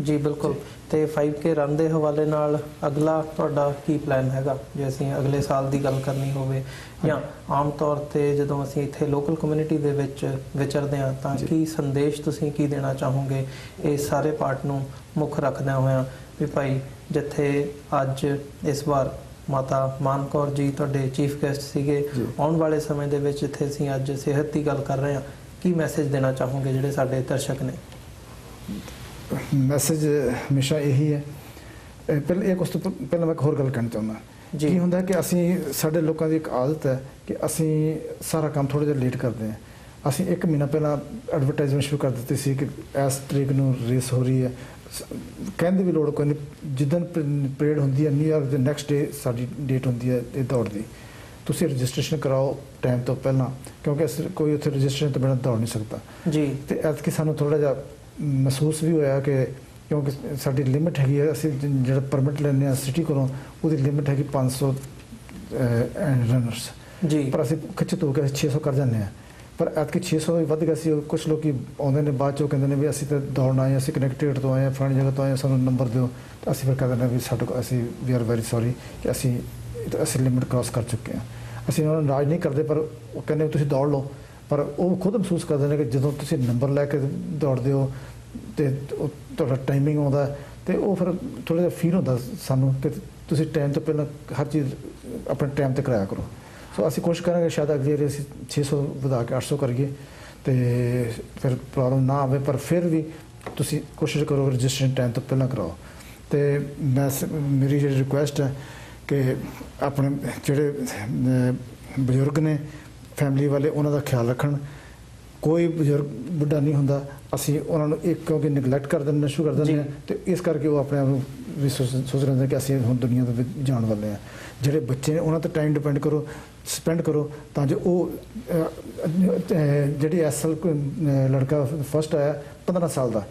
ਜੀ। ਬਿਲਕੁਲ। ਤੇ 5K ਰਨ ਦੇ ਹਵਾਲੇ ਨਾਲ ਅਗਲਾ ਤੁਹਾਡਾ ਕੀ ਪਲਾਨ ਹੈਗਾ, ਜੇ ਅਸੀਂ ਅਗਲੇ ਸਾਲ ਦੀ ਗੱਲ ਕਰਨੀ ਹੋਵੇ ਜਾਂ ਆਮ ਤੌਰ ਤੇ ਜਦੋਂ ਅਸੀਂ ਇੱਥੇ ਲੋਕਲ ਕਮਿਊਨਿਟੀ ਦੇ ਵਿੱਚ ਵਿਚਰਦੇ ਹਾਂ ਤਾਂ ਕੀ ਸੰਦੇਸ਼ ਤੁਸੀਂ ਕੀ ਦੇਣਾ ਚਾਹੋਗੇ ਇਸ ਸਾਰੇ ਪਾਰਟ ਨੂੰ ਮੁੱਖ ਰੱਖਦਿਆਂ ਹੋਇਆਂ ਵੀ ਭਾਈ ਜਿੱਥੇ ਅੱਜ ਇਸ ਵਾਰ ਮਾਤਾ ਮਾਨ ਕੌਰ ਜੀ ਤੁਹਾਡੇ ਚੀਫ ਗੈਸਟ ਸੀਗੇ, ਆਉਣ ਵਾਲੇ ਸਮੇਂ ਦੇ ਵਿੱਚ ਜਿੱਥੇ ਅਸੀਂ ਅੱਜ ਸਿਹਤ ਦੀ ਗੱਲ ਕਰ ਰਹੇ ਹਾਂ, ਕੀ ਮੈਸੇਜ ਦੇਣਾ ਚਾਹੋਗੇ ਜਿਹੜੇ ਸਾਡੇ ਦਰਸ਼ਕ ਨੇ? ਮੈਸੇਜ ਹਮੇਸ਼ਾ ਇਹੀ ਹੈ। ਪਹਿਲਾਂ ਮੈਂ ਇੱਕ ਹੋਰ ਗੱਲ ਕਹਿਣਾ ਚਾਹੁੰਦਾ ਕੀ ਹੁੰਦਾ ਕਿ ਅਸੀਂ ਸਾਡੇ ਲੋਕਾਂ ਦੀ ਇੱਕ ਆਦਤ ਹੈ ਕਿ ਅਸੀਂ ਸਾਰਾ ਕੰਮ ਥੋੜ੍ਹਾ ਜਿਹਾ ਲੇਟ ਕਰਦੇ ਹਾਂ। ਅਸੀਂ 1 ਮਹੀਨਾ ਪਹਿਲਾਂ ਐਡਵਰਟਾਈਜ਼ਮੈਂਟ ਸ਼ੁਰੂ ਕਰ ਦਿੱਤੀ ਸੀ ਕਿ ਇਸ ਤਰੀਕ ਨੂੰ ਰੇਸ ਹੋ ਰਹੀ ਹੈ। ਕਹਿੰਦੇ ਵੀ ਲੋੜ ਕੋਈ ਨਹੀਂ, ਜਿੱਦਣ ਪਰੇਡ ਹੁੰਦੀ ਹੈ ਨਿਊ ਇਅਰ ਦੇ ਨੈਕਸਟ ਡੇ ਸਾਡੀ ਡੇਟ ਹੁੰਦੀ ਹੈ ਇਹ ਦੌੜ ਦੀ, ਤੁਸੀਂ ਰਜਿਸਟ੍ਰੇਸ਼ਨ ਕਰਾਓ ਟਾਈਮ ਤੋਂ ਪਹਿਲਾਂ, ਕਿਉਂਕਿ ਕੋਈ ਉੱਥੇ ਰਜਿਸਟ੍ਰੇਸ਼ਨ ਤੋਂ ਬਿਨਾਂ ਦੌੜ ਨਹੀਂ ਸਕਦਾ ਜੀ। ਅਤੇ ਐਤਕੀ ਸਾਨੂੰ ਥੋੜ੍ਹਾ ਜਿਹਾ ਮਹਿਸੂਸ ਵੀ ਹੋਇਆ ਕਿ ਕਿਉਂਕਿ ਸਾਡੀ ਲਿਮਿਟ ਹੈਗੀ ਹੈ, ਅਸੀਂ ਜਿਹੜਾ ਪਰਮਿਟ ਲੈਂਦੇ ਹਾਂ ਸਿਟੀ ਕੋਲੋਂ ਉਹਦੀ ਲਿਮਿਟ ਹੈਗੀ 500 ਰਨਰਸ ਜੀ, ਪਰ ਅਸੀਂ ਖਿੱਚਤ ਹੋ ਕੇ 600 ਕਰ ਜਾਂਦੇ ਹਾਂ। ਪਰ ਐਤਕੀ 600 ਵੀ ਵੱਧ ਗਿਆ ਸੀ। ਕੁਛ ਲੋਕ ਆਉਂਦੇ ਨੇ ਬਾਅਦ 'ਚੋਂ ਕਹਿੰਦੇ ਨੇ ਵੀ ਅਸੀਂ ਤਾਂ ਦੌੜਨ ਆਏ, ਅਸੀਂ ਕਨੈਕਟਿਡ ਤੋਂ ਆਏ ਹਾਂ, ਫਲਾਣੀ ਜਗ੍ਹਾ ਤੋਂ ਆਏ ਹਾਂ, ਸਾਨੂੰ ਨੰਬਰ ਦਿਓ। ਤਾਂ ਅਸੀਂ ਫਿਰ ਕਹਿੰਦੇ ਨੇ ਵੀ ਸਾਡੇ ਕੋਲ ਅਸੀਂ ਵੀ ਆਰ ਵੈਰੀ ਸੌਰੀ ਕਿ ਅਸੀਂ ਲਿਮਿਟ ਕ੍ਰਾਸ ਕਰ ਚੁੱਕੇ ਹਾਂ। ਅਸੀਂ ਉਹਨਾਂ ਨੂੰ ਨਾਰਾਜ਼ ਨਹੀਂ ਕਰਦੇ, ਪਰ ਉਹ ਕਹਿੰਦੇ ਤੁਸੀਂ ਦੌੜ ਲਓ। ਪਰ ਉਹ ਖੁਦ ਮਹਿਸੂਸ ਕਰਦੇ ਨੇ ਕਿ ਜਦੋਂ ਤੁਸੀਂ ਨੰਬਰ ਲੈ ਕੇ ਦੌੜਦੇ ਹੋ ਅਤੇ ਤੁਹਾਡਾ ਟਾਈਮਿੰਗ ਆਉਂਦਾ ਅਤੇ ਉਹ ਫਿਰ ਥੋੜ੍ਹਾ ਜਿਹਾ ਫੀਲ ਹੁੰਦਾ ਸਾਨੂੰ ਕਿ ਤੁਸੀਂ ਟਾਈਮ ਤੋਂ ਪਹਿਲਾਂ ਹਰ ਚੀਜ਼ ਆਪਣੇ ਟਾਈਮ 'ਤੇ ਕਰਾਇਆ ਕਰੋ। ਸੋ ਅਸੀਂ ਕੋਸ਼ਿਸ਼ ਕਰਾਂਗੇ ਸ਼ਾਇਦ ਅਗਲੀ ਵਾਰੀ ਅਸੀਂ 600 ਵਧਾ ਕੇ 800 ਕਰੀਏ ਅਤੇ ਫਿਰ ਪ੍ਰੋਬਲਮ ਨਾ ਆਵੇ। ਪਰ ਫਿਰ ਵੀ ਤੁਸੀਂ ਕੋਸ਼ਿਸ਼ ਕਰੋ ਰਜਿਸਟ੍ਰੇਸ਼ਨ ਟਾਈਮ ਤੋਂ ਪਹਿਲਾਂ ਕਰਾਓ। ਅਤੇ ਮੇਰੀ ਜਿਹੜੀ ਰਿਕੁਐਸਟ ਹੈ ਕਿ ਆਪਣੇ ਜਿਹੜੇ ਬਜ਼ੁਰਗ ਨੇ ਫੈਮਿਲੀ ਵਾਲੇ ਉਹਨਾਂ ਦਾ ਖਿਆਲ ਰੱਖਣ। ਕੋਈ ਬਜ਼ੁਰਗ ਬੁੱਢਾ ਨਹੀਂ ਹੁੰਦਾ, ਅਸੀਂ ਉਹਨਾਂ ਨੂੰ ਇੱਕ ਕਿਉਂਕਿ ਨਿਗਲੈਕਟ ਕਰ ਦਿੰਦੇ ਸ਼ੁਰੂ ਕਰ ਦਿੰਦੇ ਹਾਂ ਅਤੇ ਇਸ ਕਰਕੇ ਉਹ ਆਪਣੇ ਆਪ ਨੂੰ ਵੀ ਸੋਚ ਲੈਂਦੇ ਕਿ ਅਸੀਂ ਹੁਣ ਦੁਨੀਆ ਤੋਂ ਜਾਣ ਵਾਲੇ ਹਾਂ। ਜਿਹੜੇ ਬੱਚੇ ਨੇ ਉਹਨਾਂ 'ਤੇ ਟਾਈਮ ਸਪੈਂਡ ਕਰੋ ਤਾਂ ਜੋ ਉਹ ਜਿਹੜੀ ਐਸਲ ਲੜਕਾ ਫਸਟ ਆਇਆ 15 ਸਾਲ ਦਾ,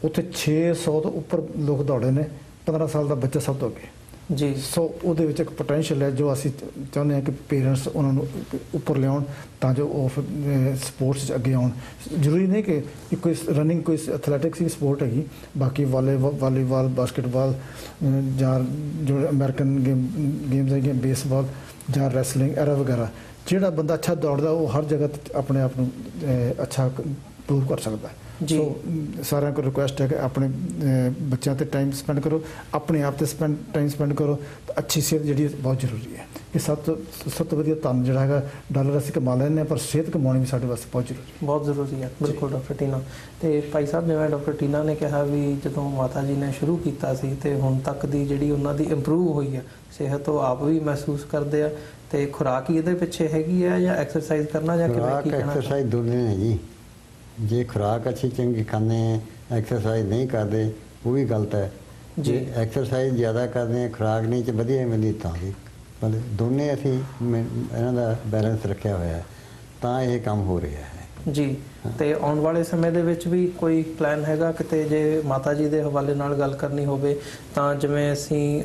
ਉੱਥੇ 600 ਤੋਂ ਉੱਪਰ ਲੋਕ ਦੌੜੇ ਨੇ, 15 ਸਾਲ ਦਾ ਬੱਚਾ ਸਭ ਤੋਂ ਅੱਗੇ ਜੀ। ਸੋ ਉਹਦੇ ਵਿੱਚ ਇੱਕ ਪੋਟੈਂਸ਼ੀਅਲ ਹੈ ਜੋ ਅਸੀਂ ਚਾਹੁੰਦੇ ਹਾਂ ਕਿ ਪੇਰੈਂਟਸ ਉਹਨਾਂ ਨੂੰ ਉੱਪਰ ਲਿਆਉਣ ਤਾਂ ਜੋ ਉਹ ਸਪੋਰਟਸ 'ਚ ਅੱਗੇ ਆਉਣ। ਜ਼ਰੂਰੀ ਨਹੀਂ ਕਿ ਕੋਈ ਰਨਿੰਗ ਕੋਈ ਐਥਲੈਟਿਕਸ ਹੀ ਸਪੋਰਟ ਹੈਗੀ, ਬਾਕੀ ਵਾਲੀਬਾਲ, ਬਾਸਕਟਬਾਲ ਜਾਂ ਜੋ ਅਮਰੀਕਨ ਗੇਮਸ ਹੈਗੀਆਂ, ਬੇਸਬਾਲ ਜਾਂ ਰੈਸਲਿੰਗ ਐਰਾ ਵਗੈਰਾ, ਜਿਹੜਾ ਬੰਦਾ ਅੱਛਾ ਦੌੜਦਾ ਉਹ ਹਰ ਜਗ੍ਹਾ 'ਤੇ ਆਪਣੇ ਆਪ ਨੂੰ ਅੱਛਾ ਪ੍ਰੂਵ ਕਰ ਸਕਦਾ ਜੀ। ਸੋ ਸਾਰਿਆਂ ਕੋਲ ਰਿਕੁਐਸਟ ਹੈ ਕਿ ਆਪਣੇ ਬੱਚਿਆਂ 'ਤੇ ਟਾਈਮ ਸਪੈਂਡ ਕਰੋ, ਆਪਣੇ ਆਪ 'ਤੇ ਟਾਈਮ ਸਪੈਂਡ ਕਰੋ। ਅੱਛੀ ਸਿਹਤ ਜਿਹੜੀ ਬਹੁਤ ਜ਼ਰੂਰੀ ਹੈ। ਇਹ ਸਭ ਤੋਂ ਵਧੀਆ ਧਨ ਜਿਹੜਾ ਹੈਗਾ ਡਾਲਰ ਅਸੀਂ ਕਮਾ ਲੈਂਦੇ ਹਾਂ, ਪਰ ਸਿਹਤ ਕਮਾਉਣੀ ਵੀ ਸਾਡੇ ਵਾਸਤੇ ਬਹੁਤ ਜ਼ਰੂਰੀ ਹੈ। ਬਿਲਕੁਲ ਡਾਕਟਰ ਟੀਨਾ। ਅਤੇ ਭਾਈ ਸਾਹਿਬ ਜਿਵੇਂ ਡਾਕਟਰ ਟੀਨਾ ਨੇ ਕਿਹਾ ਵੀ ਜਦੋਂ ਮਾਤਾ ਜੀ ਨੇ ਸ਼ੁਰੂ ਕੀਤਾ ਸੀ ਅਤੇ ਹੁਣ ਤੱਕ ਦੀ ਜਿਹੜੀ ਉਹਨਾਂ ਦੀ ਇੰਪਰੂਵ ਹੋਈ ਹੈ ਸਿਹਤ, ਉਹ ਆਪ ਵੀ ਮਹਿਸੂਸ ਕਰਦੇ ਆ। ਅਤੇ ਖੁਰਾਕ ਹੀ ਇਹਦੇ ਪਿੱਛੇ ਹੈਗੀ ਹੈ ਜਾਂ ਐਕਸਰਸਾਈਜ਼ ਕਰਨਾ ਜਾਂ ਕਿਵੇਂ? ਐਕਸਰਸਾਈਜ਼ ਦੋਨੇ ਨੇ ਜੀ। ਜੇ ਖੁਰਾਕ ਅੱਛੀ ਚੰਗੀ ਖਾਂਦੇ ਐਕਸਰਸਾਈਜ਼ ਨਹੀਂ ਕਰਦੇ ਉਹ ਵੀ ਗਲਤ ਹੈ ਜੀ। ਐਕਸਰਸਾਈਜ਼ ਜ਼ਿਆਦਾ ਕਰਦੇ ਖੁਰਾਕ ਨਹੀਂ 'ਚ ਵਧੀਆ ਮਿਲਦੀ ਤਾਂ ਵੀ ਮਤਲਬ ਦੋਨੇ ਅਸੀਂ ਇਹਨਾਂ ਦਾ ਬੈਲੈਂਸ ਰੱਖਿਆ ਹੋਇਆ ਹੈ ਤਾਂ ਇਹ ਕੰਮ ਹੋ ਰਿਹਾ ਹੈ ਜੀ। ਅਤੇ ਆਉਣ ਵਾਲੇ ਸਮੇਂ ਦੇ ਵਿੱਚ ਵੀ ਕੋਈ ਪਲਾਨ ਹੈਗਾ ਕਿਤੇ ਜੇ ਮਾਤਾ ਜੀ ਦੇ ਹਵਾਲੇ ਨਾਲ ਗੱਲ ਕਰਨੀ ਹੋਵੇ ਤਾਂ? ਜਿਵੇਂ ਅਸੀਂ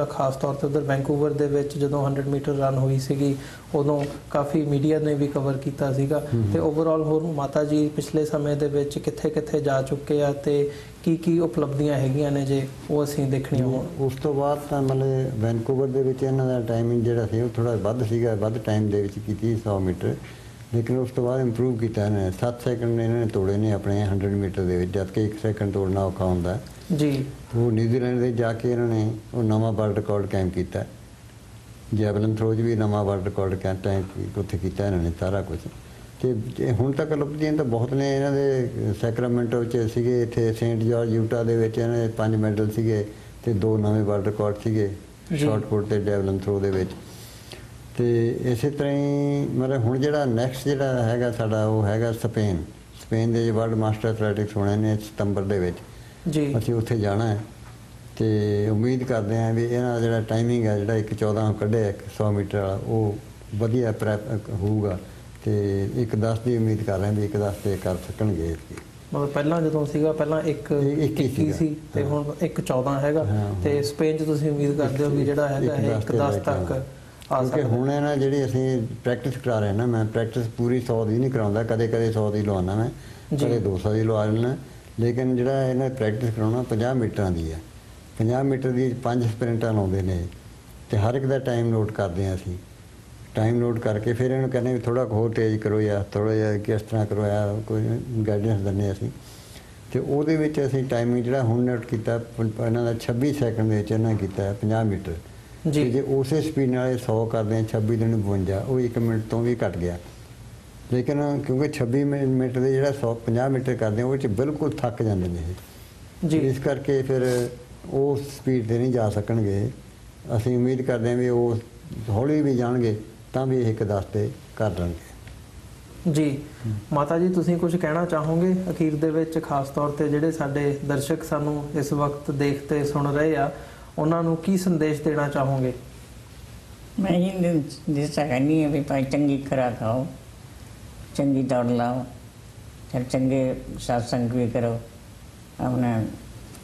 ਖਾਸ ਤੌਰ 'ਤੇ ਉੱਧਰ ਵੈਂਕੂਵਰ ਦੇ ਵਿੱਚ ਜਦੋਂ 100 ਮੀਟਰ ਰਨ ਹੋਈ ਸੀਗੀ ਉਦੋਂ ਕਾਫੀ ਮੀਡੀਆ ਨੇ ਵੀ ਕਵਰ ਕੀਤਾ ਸੀਗਾ। ਅਤੇ ਓਵਰਆਲ ਹੋਰ ਮਾਤਾ ਜੀ ਪਿਛਲੇ ਸਮੇਂ ਦੇ ਵਿੱਚ ਕਿੱਥੇ ਕਿੱਥੇ ਜਾ ਚੁੱਕੇ ਆ ਅਤੇ ਕੀ ਉਪਲਬਧੀਆਂ ਹੈਗੀਆਂ ਨੇ ਜੇ ਉਹ ਅਸੀਂ ਦੇਖਣੀਆਂ ਹੋਣ? ਉਸ ਤੋਂ ਬਾਅਦ ਤਾਂ ਮਤਲਬ ਵੈਂਕੂਵਰ ਦੇ ਵਿੱਚ ਇਹਨਾਂ ਦਾ ਟਾਈਮਿੰਗ ਜਿਹੜਾ ਸੀ ਉਹ ਥੋੜ੍ਹਾ ਵੱਧ ਸੀਗਾ, ਵੱਧ ਟਾਈਮ ਦੇ ਵਿੱਚ ਕੀਤੀ 100 ਮੀਟਰ, ਲੇਕਿਨ ਉਸ ਤੋਂ ਬਾਅਦ ਇੰਪਰੂਵ ਕੀਤਾ ਇਹਨਾਂ ਨੇ। 7 ਸੈਕਿੰਡ ਇਹਨਾਂ ਨੇ ਤੋੜੇ ਨੇ ਆਪਣੇ 100 ਮੀਟਰ ਦੇ ਵਿੱਚ, ਜਦ ਕਿ 1 ਸੈਕਿੰਡ ਤੋੜਨਾ ਔਖਾ ਹੁੰਦਾ ਜੀ। ਉਹ ਨਿਊਜ਼ੀਲੈਂਡ ਦੇ ਜਾ ਕੇ ਇਹਨਾਂ ਨੇ ਉਹ ਨਵਾਂ ਵਰਲਡ ਰਿਕਾਰਡ ਕਾਇਮ ਕੀਤਾ। ਜੈਵਲਿਨ ਥਰੋ 'ਚ ਵੀ ਨਵਾਂ ਵਰਲਡ ਰਿਕਾਰਡ ਕਾਇਮ ਉੱਥੇ ਕੀਤਾ ਇਹਨਾਂ ਨੇ ਸਾਰਾ ਕੁਝ। ਅਤੇ ਹੁਣ ਤੱਕ ਉਪਲਬਧੀਆਂ ਤਾਂ ਬਹੁਤ ਨੇ ਇਹਨਾਂ ਦੇ। ਸੈਕਰਾਮੈਂਟੋ 'ਚ ਸੀਗੇ, ਇੱਥੇ ਸੇਂਟ ਜਾਰਜ ਯੂਟਾ ਦੇ ਵਿੱਚ ਇਹਨਾਂ ਦੇ 5 ਮੈਡਲ ਸੀਗੇ ਅਤੇ 2 ਨਵੇਂ ਵਰਲਡ ਰਿਕਾਰਡ ਸੀਗੇ ਸ਼ਾਰਟਪੁੱਟ ਅਤੇ ਜੈਵਲਿਨ ਥਰੋ ਦੇ ਵਿੱਚ। ਅਤੇ ਇਸੇ ਤਰ੍ਹਾਂ ਹੀ ਮਤਲਬ ਹੁਣ ਜਿਹੜਾ ਨੈਕਸਟ ਜਿਹੜਾ ਹੈਗਾ ਸਾਡਾ ਉਹ ਹੈਗਾ ਸਪੇਨ ਦੇ ਵਰਲਡ ਮਾਸਟਰ ਐਥਲੈਟਿਕਸ ਹੋਣੇ ਨੇ ਸਤੰਬਰ ਦੇ ਵਿੱਚ ਜੀ। ਅਸੀਂ ਉੱਥੇ ਜਾਣਾ ਹੈ ਅਤੇ ਉਮੀਦ ਕਰਦੇ ਹਾਂ ਵੀ ਇਹਨਾਂ ਦਾ ਜਿਹੜਾ ਟਾਈਮਿੰਗ ਹੈ ਜਿਹੜਾ 1:14 ਕੱਢਿਆ 100 ਮੀਟਰ ਵਾਲਾ ਉਹ ਵਧੀਆ ਹੋਊਗਾ। ਅਤੇ 1:10 ਦੀ ਉਮੀਦ ਕਰ ਰਹੇ ਹਾਂ ਵੀ 1:10 ਤੇ ਕਰ ਸਕਣਗੇ। ਮਤਲਬ ਪਹਿਲਾਂ ਜਦੋਂ ਸੀਗਾ ਪਹਿਲਾਂ 1:21 ਸੀ ਅਤੇ ਹੁਣ 1:14 ਹੈਗਾ ਅਤੇ ਸਪੇਨ 'ਚ ਤੁਸੀਂ ਉਮੀਦ ਕਰਦੇ ਹੋ ਵੀ ਜਿਹੜਾ ਹੈਗਾ ਇਹ 1:10 ਤੱਕ ਕਿਉਂਕਿ ਹੁਣ ਇਹ ਨਾ ਜਿਹੜੀ ਅਸੀਂ ਪ੍ਰੈਕਟਿਸ ਕਰਾ ਰਹੇ ਨਾ, ਮੈਂ ਪ੍ਰੈਕਟਿਸ ਪੂਰੀ 100 ਦੀ ਨਹੀਂ ਕਰਾਉਂਦਾ, ਕਦੇ 100 ਦੀ ਲਵਾਉਣਾ ਮੈਂ, ਕਦੇ 200 ਦੀ ਲਵਾ ਲੈਣਾ। ਲੇਕਿਨ ਜਿਹੜਾ ਇਹਨਾਂ ਪ੍ਰੈਕਟਿਸ ਕਰਾਉਣਾ 50 ਮੀਟਰਾਂ ਦੀ ਹੈ। 50 ਮੀਟਰ ਦੀ 5 ਸਪ੍ਰਿੰਟਾਂ ਲਾਉਂਦੇ ਨੇ ਅਤੇ ਹਰ ਇੱਕ ਦਾ ਟਾਈਮ ਨੋਟ ਕਰਦੇ ਹਾਂ ਅਸੀਂ। ਟਾਈਮ ਨੋਟ ਕਰਕੇ ਫਿਰ ਇਹਨੂੰ ਕਹਿੰਦੇ ਵੀ ਥੋੜ੍ਹਾ ਹੋਰ ਤੇਜ਼ ਕਰੋ ਜਾਂ ਥੋੜ੍ਹਾ ਜਿਹਾ ਕਿਸ ਤਰ੍ਹਾਂ ਕਰੋ ਜਾਂ ਕੋਈ ਗਾਈਡੈਂਸ ਦਿੰਦੇ ਅਸੀਂ। ਅਤੇ ਉਹਦੇ ਵਿੱਚ ਅਸੀਂ ਟਾਈਮਿੰਗ ਜਿਹੜਾ ਹੁਣ ਨੋਟ ਕੀਤਾ ਇਹਨਾਂ ਦਾ 26 ਸੈਕਿੰਡ ਦੇ ਵਿੱਚ ਇਹਨਾਂ ਕੀਤਾ 50 ਮੀਟਰ ਜੀ। ਜੇ ਉਸੇ ਸਪੀਡ ਨਾਲ 100 ਕਰਦੇ ਹਾਂ 26 ਦਿਨ 52, ਉਹ 1 ਮਿੰਟ ਤੋਂ ਵੀ ਘੱਟ ਗਿਆ। ਲੇਕਿਨ ਕਿਉਂਕਿ 26 ਮਿੰਟ ਦੇ ਜਿਹੜਾ 50 ਮੀਟਰ ਕਰਦੇ ਹਾਂ ਉਹ 'ਚ ਬਿਲਕੁਲ ਥੱਕ ਜਾਂਦੇ ਨੇ ਜੀ। ਇਸ ਕਰਕੇ ਫਿਰ ਉਹ ਸਪੀਡ 'ਤੇ ਨਹੀਂ ਜਾ ਸਕਣਗੇ ਅਸੀਂ ਉਮੀਦ ਕਰਦੇ ਹਾਂ ਵੀ ਉਹ ਹੌਲੀ ਵੀ ਜਾਣਗੇ ਤਾਂ ਵੀ ਇਹ ਇੱਕ ਦਸਤੇ ਕਰ ਲੈਣਗੇ। ਜੀ ਮਾਤਾ ਜੀ, ਤੁਸੀਂ ਕੁਝ ਕਹਿਣਾ ਚਾਹੋਗੇ ਅਖੀਰ ਦੇ ਵਿੱਚ, ਖਾਸ ਤੌਰ ਤੇ ਜਿਹੜੇ ਸਾਡੇ ਦਰਸ਼ਕ ਸਾਨੂੰ ਇਸ ਵਕਤ ਦੇਖਤੇ ਸੁਣ ਰਹੇ ਆ, ਉਹਨਾਂ ਨੂੰ ਕੀ ਸੰਦੇਸ਼ ਦੇਣਾ ਚਾਹੋਗੇ? ਮੈਂ ਇਹ ਜਿਸਾ ਕਹਿੰਦੀ ਹਾਂ ਵੀ ਭਾਈ ਚੰਗੀ ਖੁਰਾਕ ਖਾਓ, ਚੰਗੀ ਦੌੜ ਲਾਓ, ਫਿਰ ਚੰਗੇ ਸਤਸੰਗ ਵੀ ਕਰੋ, ਆਪਣਾ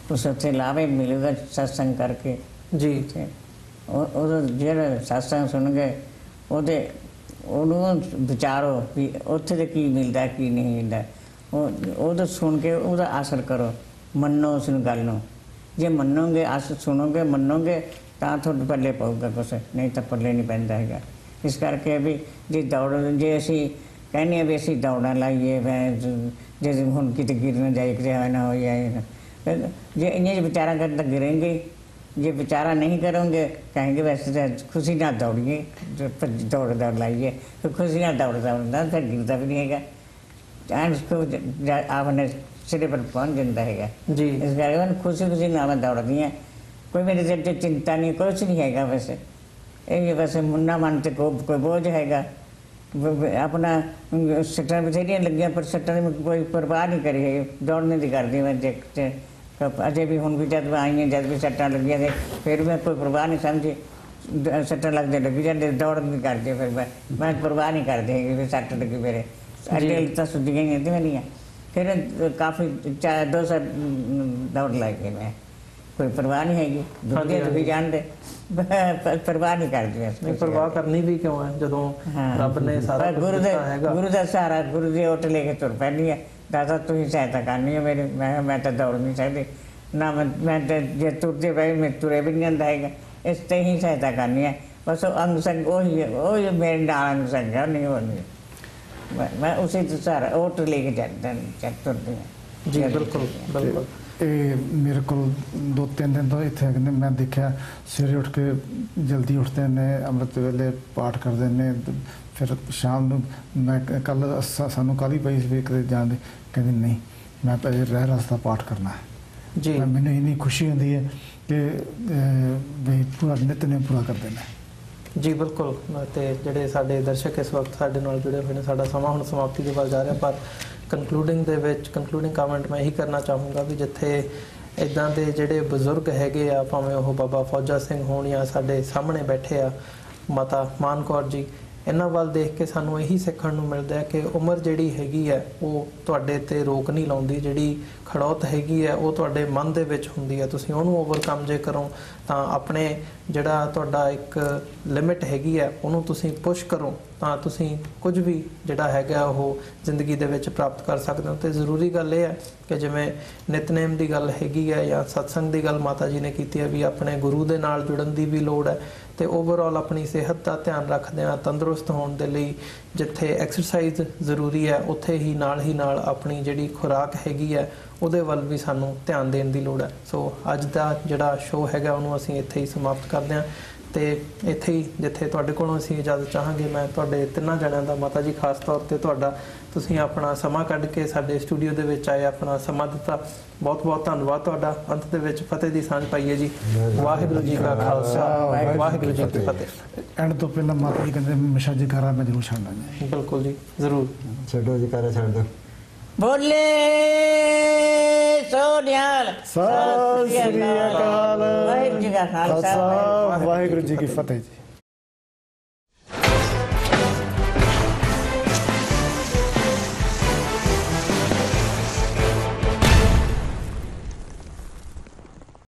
ਕੁਛ ਉੱਥੇ ਲਾਭ ਹੀ ਮਿਲੇਗਾ ਸਤਸੰਗ ਕਰਕੇ ਜੀ। ਉਹ ਜਿਹੜਾ ਸਤਸੰਗ ਸੁਣ ਗਏ ਉਹਨੂੰ ਵਿਚਾਰੋ ਵੀ ਉੱਥੇ ਤੇ ਕੀ ਮਿਲਦਾ ਕੀ ਨਹੀਂ ਮਿਲਦਾ, ਉਹਦਾ ਸੁਣ ਕੇ ਉਹਦਾ ਅਸਰ ਕਰੋ, ਮੰਨੋ ਉਸ ਗੱਲ ਨੂੰ। ਜੇ ਮੰਨੋਗੇ, ਸੁਣੋਗੇ, ਮੰਨੋਗੇ ਤਾਂ ਤੁਹਾਡੇ ਪੱਲੇ ਪਊਗਾ ਕੁਛ, ਨਹੀਂ ਤਾਂ ਪੱਲੇ ਨਹੀਂ ਪੈਂਦਾ ਹੈਗਾ। ਇਸ ਕਰਕੇ ਵੀ ਜੇ ਅਸੀਂ ਕਹਿੰਦੇ ਹਾਂ ਵੀ ਅਸੀਂ ਦੌੜਾਂ ਲਾਈਏ, ਜੇ ਹੁਣ ਕਿਤੇ ਗਿਰ ਨਾ ਜਾਏ, ਕਿਤੇ ਹੋਏ ਨਾ ਹੋ ਜਾਏ, ਜੇ ਇੰਨੇ ਵਿਚਾਰਾਂ ਕਰਨ ਤਾਂ ਗਿरेंगे। ਜੇ ਵਿਚਾਰਾ ਨਹੀਂ ਕਰੋਗੇ ਕहेंगे ਵੈਸੇ ਤਾਂ ਖੁਸ਼ੀ ਨਾਲ ਦੌੜੀਏ, ਦੌੜ ਲਾਈਏ, ਫਿਰ ਖੁਸ਼ੀ ਨਾਲ ਦੌੜਦਾ ਫਿਰ ਗਿਰਦਾ ਵੀ ਨਹੀਂ ਹੈਗਾ, ਆਪਣੇ ਸਿਰੇ ਪਰ ਪਹੁੰਚ ਜਾਂਦਾ ਹੈਗਾ ਜੀ। ਇਸ ਕਰਕੇ ਖੁਸ਼ੀ ਨਾਲ ਮੈਂ ਦੌੜਦੀ ਹਾਂ, ਕੋਈ ਮੇਰੇ ਸਿਰ 'ਤੇ ਚਿੰਤਾ ਨਹੀਂ, ਕੁਛ ਨਹੀਂ ਹੈਗਾ। ਵੈਸੇ ਇਹ ਵੈਸੇ ਮੁੰਨਾ ਮਨ 'ਤੇ ਕੋਈ ਬੋਝ ਹੈਗਾ, ਆਪਣਾ ਸੱਟਾਂ ਬਥੇਰੀਆਂ ਲੱਗੀਆਂ ਪਰ ਸੱਟਾਂ ਦੀ ਕੋਈ ਪਰਵਾਹ ਨਹੀਂ ਕਰੀ ਹੈਗੀ, ਦੌੜਨੇ ਦੀ ਕਰਦੀ ਮੈਂ ਅਜੇ ਵੀ। ਹੁਣ ਵੀ ਜਦ ਮੈਂ ਆਈ ਹਾਂ, ਜਦ ਵੀ ਸੱਟਾਂ ਲੱਗੀਆਂ ਤੇ ਫਿਰ ਮੈਂ ਕੋਈ ਪਰਵਾਹ ਨਹੀਂ ਸਮਝੀ, ਸੱਟਾਂ ਲੱਗਦੇ ਲੱਗੀ ਜਾਂਦੇ, ਦੌੜ ਨਹੀਂ ਕਰਦੇ, ਫਿਰ ਮੈਂ ਪਰਵਾਹ ਨਹੀਂ ਕਰਦੇ ਹੈਗੇ ਵੀ ਸੱਟ ਲੱਗੀ ਮੇਰੇ ਅੱਡੇ ਤਾਂ ਸੁੱਜੀਆਂ ਹੀ ਹੁੰਦੀਆਂ ਮੇਰੀਆਂ। ਫਿਰ ਕਾਫੀ 200 ਦੌੜ ਲੱਗ ਗਈ ਮੈਂ, ਕੋਈ ਪਰਵਾਹ ਨਹੀਂ ਹੈਗੀ, ਦੁਖੀ ਜਾਣਦੇ, ਪਰਵਾਹ ਨਹੀਂ ਕਰਦੀ। ਪਰਵਾਹ ਕਰਨੀ ਵੀ ਕਿਉਂ ਹੈ ਜਦੋਂ ਰੱਬ ਨੇ ਸਾਰਾ ਗੁਰੂ ਦਾ ਸਹਾਰਾ, ਗੁਰੂ ਦੀ ਓਟ ਲੈ ਕੇ ਤੁਰ ਪੈਂਦੀ ਹੈ। ਦਾਦਾ ਤੁਸੀਂ ਸਹਾਇਤਾ ਕਰਨੀ ਹੈ ਮੇਰੀ, ਮੈਂ ਤਾਂ ਦੌੜ ਨਹੀਂ ਸਕਦੀ ਨਾ, ਮੈਂ ਤਾਂ ਜੇ ਤੁਰਦੇ ਪਏ ਮੈਂ ਤੁਰੇ ਵੀ ਨਹੀਂ ਜਾਂਦਾ ਹੈਗਾ, ਇਸ 'ਤੇ ਹੀ ਸਹਾਇਤਾ ਕਰਨੀ ਹੈ ਬਸ। ਉਹ ਅੰਗ ਸੰਗ ਉਹੀ ਮੇਰੇ ਨਾਲ ਅੰਗ ਸੰਗ ਨਹੀਂ ਹੋਣੀ, ਮੈਂ ਉਸੇ ਤੋਂ ਸਾਰਾ ਓਟ ਲੈ ਕੇ ਤੁਰਦੀ ਹਾਂ ਜੀ। ਬਿਲਕੁਲ ਬਿਲਕੁਲ। ਇਹ ਮੇਰੇ ਕੋਲ 2-3 ਦਿਨ ਤੋਂ ਇੱਥੇ ਕਹਿੰਦੇ ਮੈਂ ਦੇਖਿਆ ਸਵੇਰੇ ਉੱਠ ਕੇ ਜਲਦੀ ਉੱਠਦੇ ਨੇ, ਅੰਮ੍ਰਿਤ ਵੇਲੇ ਪਾਠ ਕਰਦੇ ਨੇ, ਫਿਰ ਸ਼ਾਮ ਨੂੰ ਮੈਂ ਸਾਨੂੰ ਕਾਹਲੀ ਪਈ ਸੀ ਕਿਤੇ ਜਾਣ ਦੀ, ਕਹਿੰਦੇ ਨਹੀਂ ਮੈਂ ਪਹਿਲੇ ਰਹਿ ਰਸਤਾ ਪਾਠ ਕਰਨਾ ਹੈ ਜੀ। ਮੈਨੂੰ ਇੰਨੀ ਖੁਸ਼ੀ ਹੁੰਦੀ ਹੈ ਕਿ ਵੀ ਪੂਰਾ ਨਿਤਨੇਮ ਪੂਰਾ ਕਰਦੇ ਨੇ ਜੀ। ਬਿਲਕੁਲ। ਤੇ ਜਿਹੜੇ ਸਾਡੇ ਦਰਸ਼ਕ ਇਸ ਵਕਤ ਸਾਡੇ ਨਾਲ ਜੁੜੇ ਹੋਏ ਨੇ, ਸਾਡਾ ਸਮਾਂ ਹੁਣ ਸਮਾਪਤੀ ਦੇ ਵੱਲ ਜਾ ਰਿਹਾ, ਪਰ ਕੰਕਲੂਡਿੰਗ ਕਮੈਂਟ ਮੈਂ ਇਹੀ ਕਰਨਾ ਚਾਹੂੰਗਾ ਵੀ ਜਿੱਥੇ ਇੱਦਾਂ ਦੇ ਜਿਹੜੇ ਬਜ਼ੁਰਗ ਹੈਗੇ ਆ, ਭਾਵੇਂ ਉਹ ਬਾਬਾ ਫੌਜਾ ਸਿੰਘ ਹੋਣ ਜਾਂ ਸਾਡੇ ਸਾਹਮਣੇ ਬੈਠੇ ਆ ਮਾਤਾ ਮਾਨ ਕੌਰ ਜੀ, ਇਹਨਾਂ ਵੱਲ ਦੇਖ ਕੇ ਸਾਨੂੰ ਇਹੀ ਸਿੱਖਣ ਨੂੰ ਮਿਲਦਾ ਹੈ ਕਿ ਉਮਰ ਜਿਹੜੀ ਹੈਗੀ ਹੈ ਉਹ ਤੁਹਾਡੇ ਤੇ ਰੋਕ ਨਹੀਂ ਲਾਉਂਦੀ, ਜਿਹੜੀ ਖੜੌਤ ਹੈਗੀ ਹੈ ਉਹ ਤੁਹਾਡੇ ਮਨ ਦੇ ਵਿੱਚ ਹੁੰਦੀ ਹੈ। ਤੁਸੀਂ ਉਹਨੂੰ ਓਵਰਕਮ ਜੇ ਕਰੋ ਤਾਂ ਆਪਣੇ ਜਿਹੜਾ ਤੁਹਾਡਾ ਇੱਕ ਲਿਮਿਟ ਹੈਗੀ ਹੈ ਉਹਨੂੰ ਤੁਸੀਂ ਪੁਸ਼ ਕਰੋ ਤਾਂ ਤੁਸੀਂ ਕੁਝ ਵੀ ਜਿਹੜਾ ਹੈਗਾ ਉਹ ਜ਼ਿੰਦਗੀ ਦੇ ਵਿੱਚ ਪ੍ਰਾਪਤ ਕਰ ਸਕਦੇ ਹੋ। ਤੇ ਜ਼ਰੂਰੀ ਗੱਲ ਇਹ ਹੈ ਕਿ ਜਿਵੇਂ ਨਿਤਨੇਮ ਦੀ ਗੱਲ ਹੈਗੀ ਹੈ ਜਾਂ ਸਤਸੰਗ ਦੀ ਗੱਲ ਮਾਤਾ ਜੀ ਨੇ ਕੀਤੀ ਹੈ ਵੀ ਆਪਣੇ ਗੁਰੂ ਦੇ ਨਾਲ ਜੁੜਨ ਦੀ ਵੀ ਲੋੜ ਹੈ, ਤੇ ਓਵਰਆਲ ਆਪਣੀ ਸਿਹਤ ਦਾ ਧਿਆਨ ਰੱਖਦੇ ਹਾਂ ਤੰਦਰੁਸਤ ਹੋਣ ਦੇ ਲਈ ਜਿੱਥੇ ਐਕਸਰਸਾਈਜ਼ ਜ਼ਰੂਰੀ ਹੈ ਉੱਥੇ ਹੀ ਨਾਲ ਆਪਣੀ ਜਿਹੜੀ ਖੁਰਾਕ ਹੈਗੀ ਹੈ ਉਹਦੇ ਵੱਲ ਵੀ ਸਾਨੂੰ ਧਿਆਨ ਦੇਣ ਦੀ ਲੋੜ ਹੈ। ਸੋ ਅੱਜ ਦਾ ਜਿਹੜਾ ਸ਼ੋਅ ਹੈਗਾ ਉਹਨੂੰ ਅਸੀਂ ਇੱਥੇ ਹੀ ਸਮਾਪਤ ਕਰਦੇ ਹਾਂ, ਤੇ ਇੱਥੇ ਹੀ ਜਿੱਥੇ ਤੁਹਾਡੇ ਕੋਲੋਂ ਅਸੀਂ ਇਜਾਜ਼ਤ ਚਾਹਾਂਗੇ। ਮੈਂ ਤੁਹਾਡੇ ਤਿੰਨਾਂ ਜਣਿਆਂ ਦਾ, ਮਾਤਾ ਜੀ ਖਾਸ ਤੌਰ ਤੇ ਤੁਹਾਡਾ, ਤੁਸੀਂ ਆਪਣਾ ਸਮਾਂ ਕੱਢ ਕੇ ਸਾਡੇ ਸਟੂਡੀਓ ਦੇ ਵਿੱਚ ਆਏ, ਆਪਣਾ ਸਮਾਂ ਦਿੱਤਾ, ਬਹੁਤ ਬਹੁਤ ਧੰਨਵਾਦ ਤੁਹਾਡਾ। ਅੰਤ ਦੇ ਵਿੱਚ ਫਤਿਹ ਦੀ ਸਾਂਝ ਪਾਈਏ ਜੀ। ਵਾਹਿਗੁਰੂ ਜੀ ਕਾ ਖਾਲਸਾ, ਵਾਹਿਗੁਰੂ ਜੀ ਕੀ ਫਤਿਹ। ਐਂਡ ਤੋਂ ਪਹਿਲਾਂ ਮਾਤਾ ਜੀ ਕਹਿੰਦੇ ਹਮੇਸ਼ਾ ਜੈਕਾਰਾ ਮੈਂ ਜ਼ਰੂਰ ਛੱਡਣਾ ਜੀ। ਬਿਲਕੁਲ ਜੀ, ਜ਼ਰੂਰ ਛੱਡੋ ਜੈਕਾਰਾ, ਛੱਡ ਦਿਓ। ਬੋਲੇ ਸੋ ਨਿਹਾਲ, ਸਤਿ ਸ੍ਰੀ ਅਕਾਲ, ਵਾਹਿਗੁਰੂ ਜੀ ਕਾ ਖਾਲਸਾ, ਵਾਹਿਗੁਰੂ ਜੀ ਕੀ ਫਤਿਹ ਜੀ।